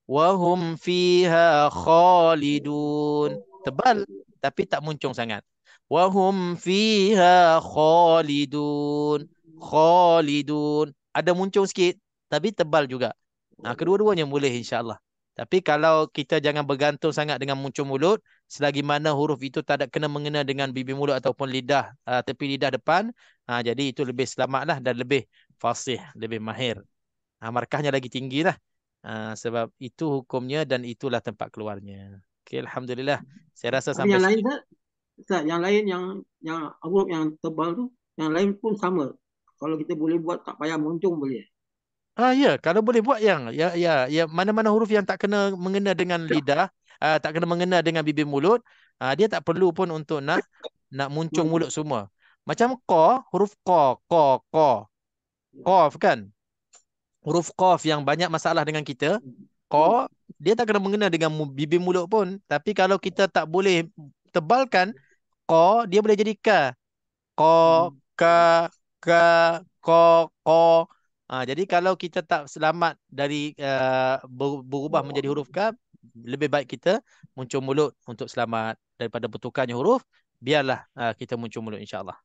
S1: wahum fiha khalidun. Tebal tapi tak muncung sangat. Wahum fiha khalidun, khalidun. Ada muncung sikit tapi tebal juga. Kedua-duanya boleh insya-Allah. Tapi kalau kita jangan bergantung sangat dengan muncung mulut, selagi mana huruf itu tak ada kena mengena dengan bibir mulut ataupun lidah, tepi lidah depan, jadi itu lebih selamatlah dan lebih fasih, lebih mahir. Markahnya lagi tinggi lah. Sebab itu hukumnya dan itulah tempat keluarnya. Okey, alhamdulillah. Saya rasa sampai
S8: yang lain Ustaz, yang lain yang huruf yang tebal tu, yang lain pun sama. Kalau kita boleh buat tak payah moncong boleh.
S1: Ya, kalau boleh buat yang mana-mana huruf yang tak kena mengena dengan lidah, tak kena mengena dengan bibir mulut, dia tak perlu pun untuk nak muncung mulut semua. Macam huruf qaf kan? Huruf qaf yang banyak masalah dengan kita, dia tak kena mengena dengan bibir mulut pun, tapi kalau kita tak boleh tebalkan dia boleh jadi ka. Ka, ko. Jadi kalau kita tak selamat dari berubah menjadi huruf kaf, lebih baik kita muncul mulut untuk selamat daripada bertukarnya huruf. Biarlah kita muncul mulut, insya-Allah.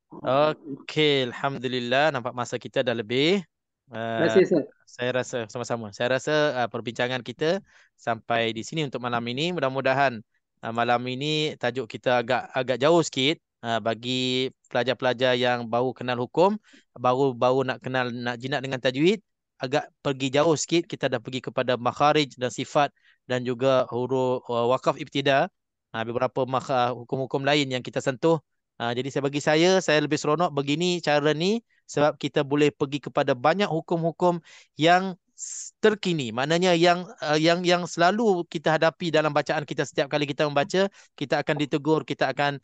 S1: Okey, alhamdulillah, nampak masa kita dah lebih.
S8: Terima kasih, Ustaz.
S1: Saya rasa sama-sama. Saya rasa perbincangan kita sampai di sini untuk malam ini. Mudah-mudahan malam ini tajuk kita agak jauh sikit bagi pelajar-pelajar yang baru kenal hukum, baru nak kenal nak jinak dengan tajwid, agak pergi jauh sikit. Kita dah pergi kepada makharij dan sifat dan juga huruf waqaf ibtida. Beberapa hukum-hukum lain yang kita sentuh. Jadi bagi saya lebih seronok begini cara ni sebab kita boleh pergi kepada banyak hukum-hukum yang terkini. Maknanya yang selalu kita hadapi dalam bacaan kita setiap kali kita membaca, kita akan ditegur, kita akan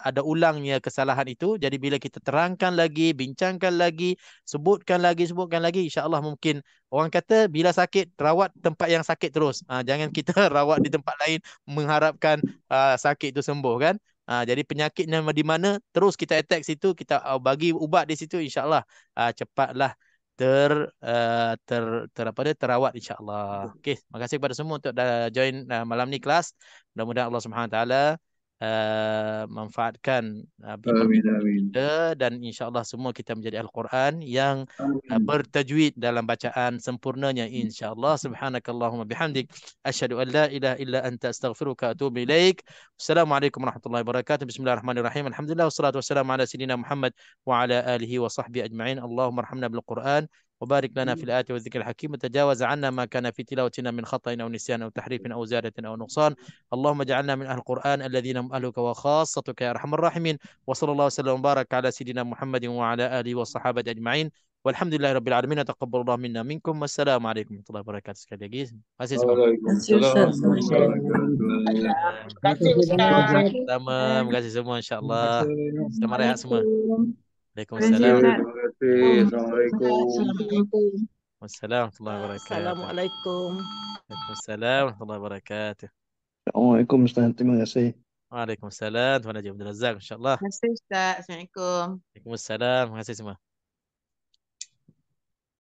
S1: ada ulangnya kesalahan itu. Jadi bila kita terangkan lagi, bincangkan lagi, sebutkan lagi, insya-Allah mungkin orang kata bila sakit rawat tempat yang sakit terus. Jangan kita rawat di tempat lain mengharapkan sakit itu sembuh kan. Jadi penyakitnya di mana terus kita attack situ, kita bagi ubat di situ, insya-Allah cepatlah terawat, insya-Allah. Okey, terima kasih kepada semua untuk dah join malam ni kelas. Mudah-mudahan Allah Subhanahu Wa Taala manfaatkan
S8: Amin.
S1: kita dan insya-Allah semua kita menjadi Al-Quran yang bertajwid dalam bacaan sempurnanya, insya-Allah. Subhanakallahumma bihamdik asyhadu an la ilaha illa anta astaghfiruka wa atubu ilaik. Assalamualaikum warahmatullahi wabarakatuh. Bismillahirrahmanirrahim. Alhamdulillah wassalatu wassalamu ala sayyidina Muhammad wa ala alihi wa sahbihi ajma'in. Allahumma arhamna bil Quran وبارك لنا في الآيات والذكر الحكيم وتجاوز عنا ما كان في تلاوتنا من خطأ أو نسيان أو تحريف أو زيادة أو نقصان. اللهم اجعلنا من أهل القرآن الذين هم أهلك وخاصتك يا أرحم الراحمين. وصلى الله وسلم وبارك على سيدنا محمد وعلى آله والصحابة أجمعين. والحمد لله رب العالمين. تقبل الله منا منكم. والسلام عليكم ورحمة الله وبركاته. Sekali lagi, terima kasih semua.
S5: Waalaikumsalam.
S7: Terima kasih, Ustaz.
S1: Terima kasih semua, insya-Allah. Selamat rehat semua.
S5: Waalaikumsalam.
S1: Waalaikumsalam.
S8: Assalamualaikum.
S1: Wassalamualaikum warahmatullahi wabarakatuh.
S6: Assalamualaikum.
S1: Waalaikumsalam warahmatullahi wabarakatuh.
S4: Assalamualaikum Ustaz. Terima kasih.
S1: Waalaikumsalam. Tuan Haji Abdul Razak, insya-Allah.
S7: Terima kasih, Ustaz. Assalamualaikum.
S1: Waalaikumsalam. Terima kasih semua.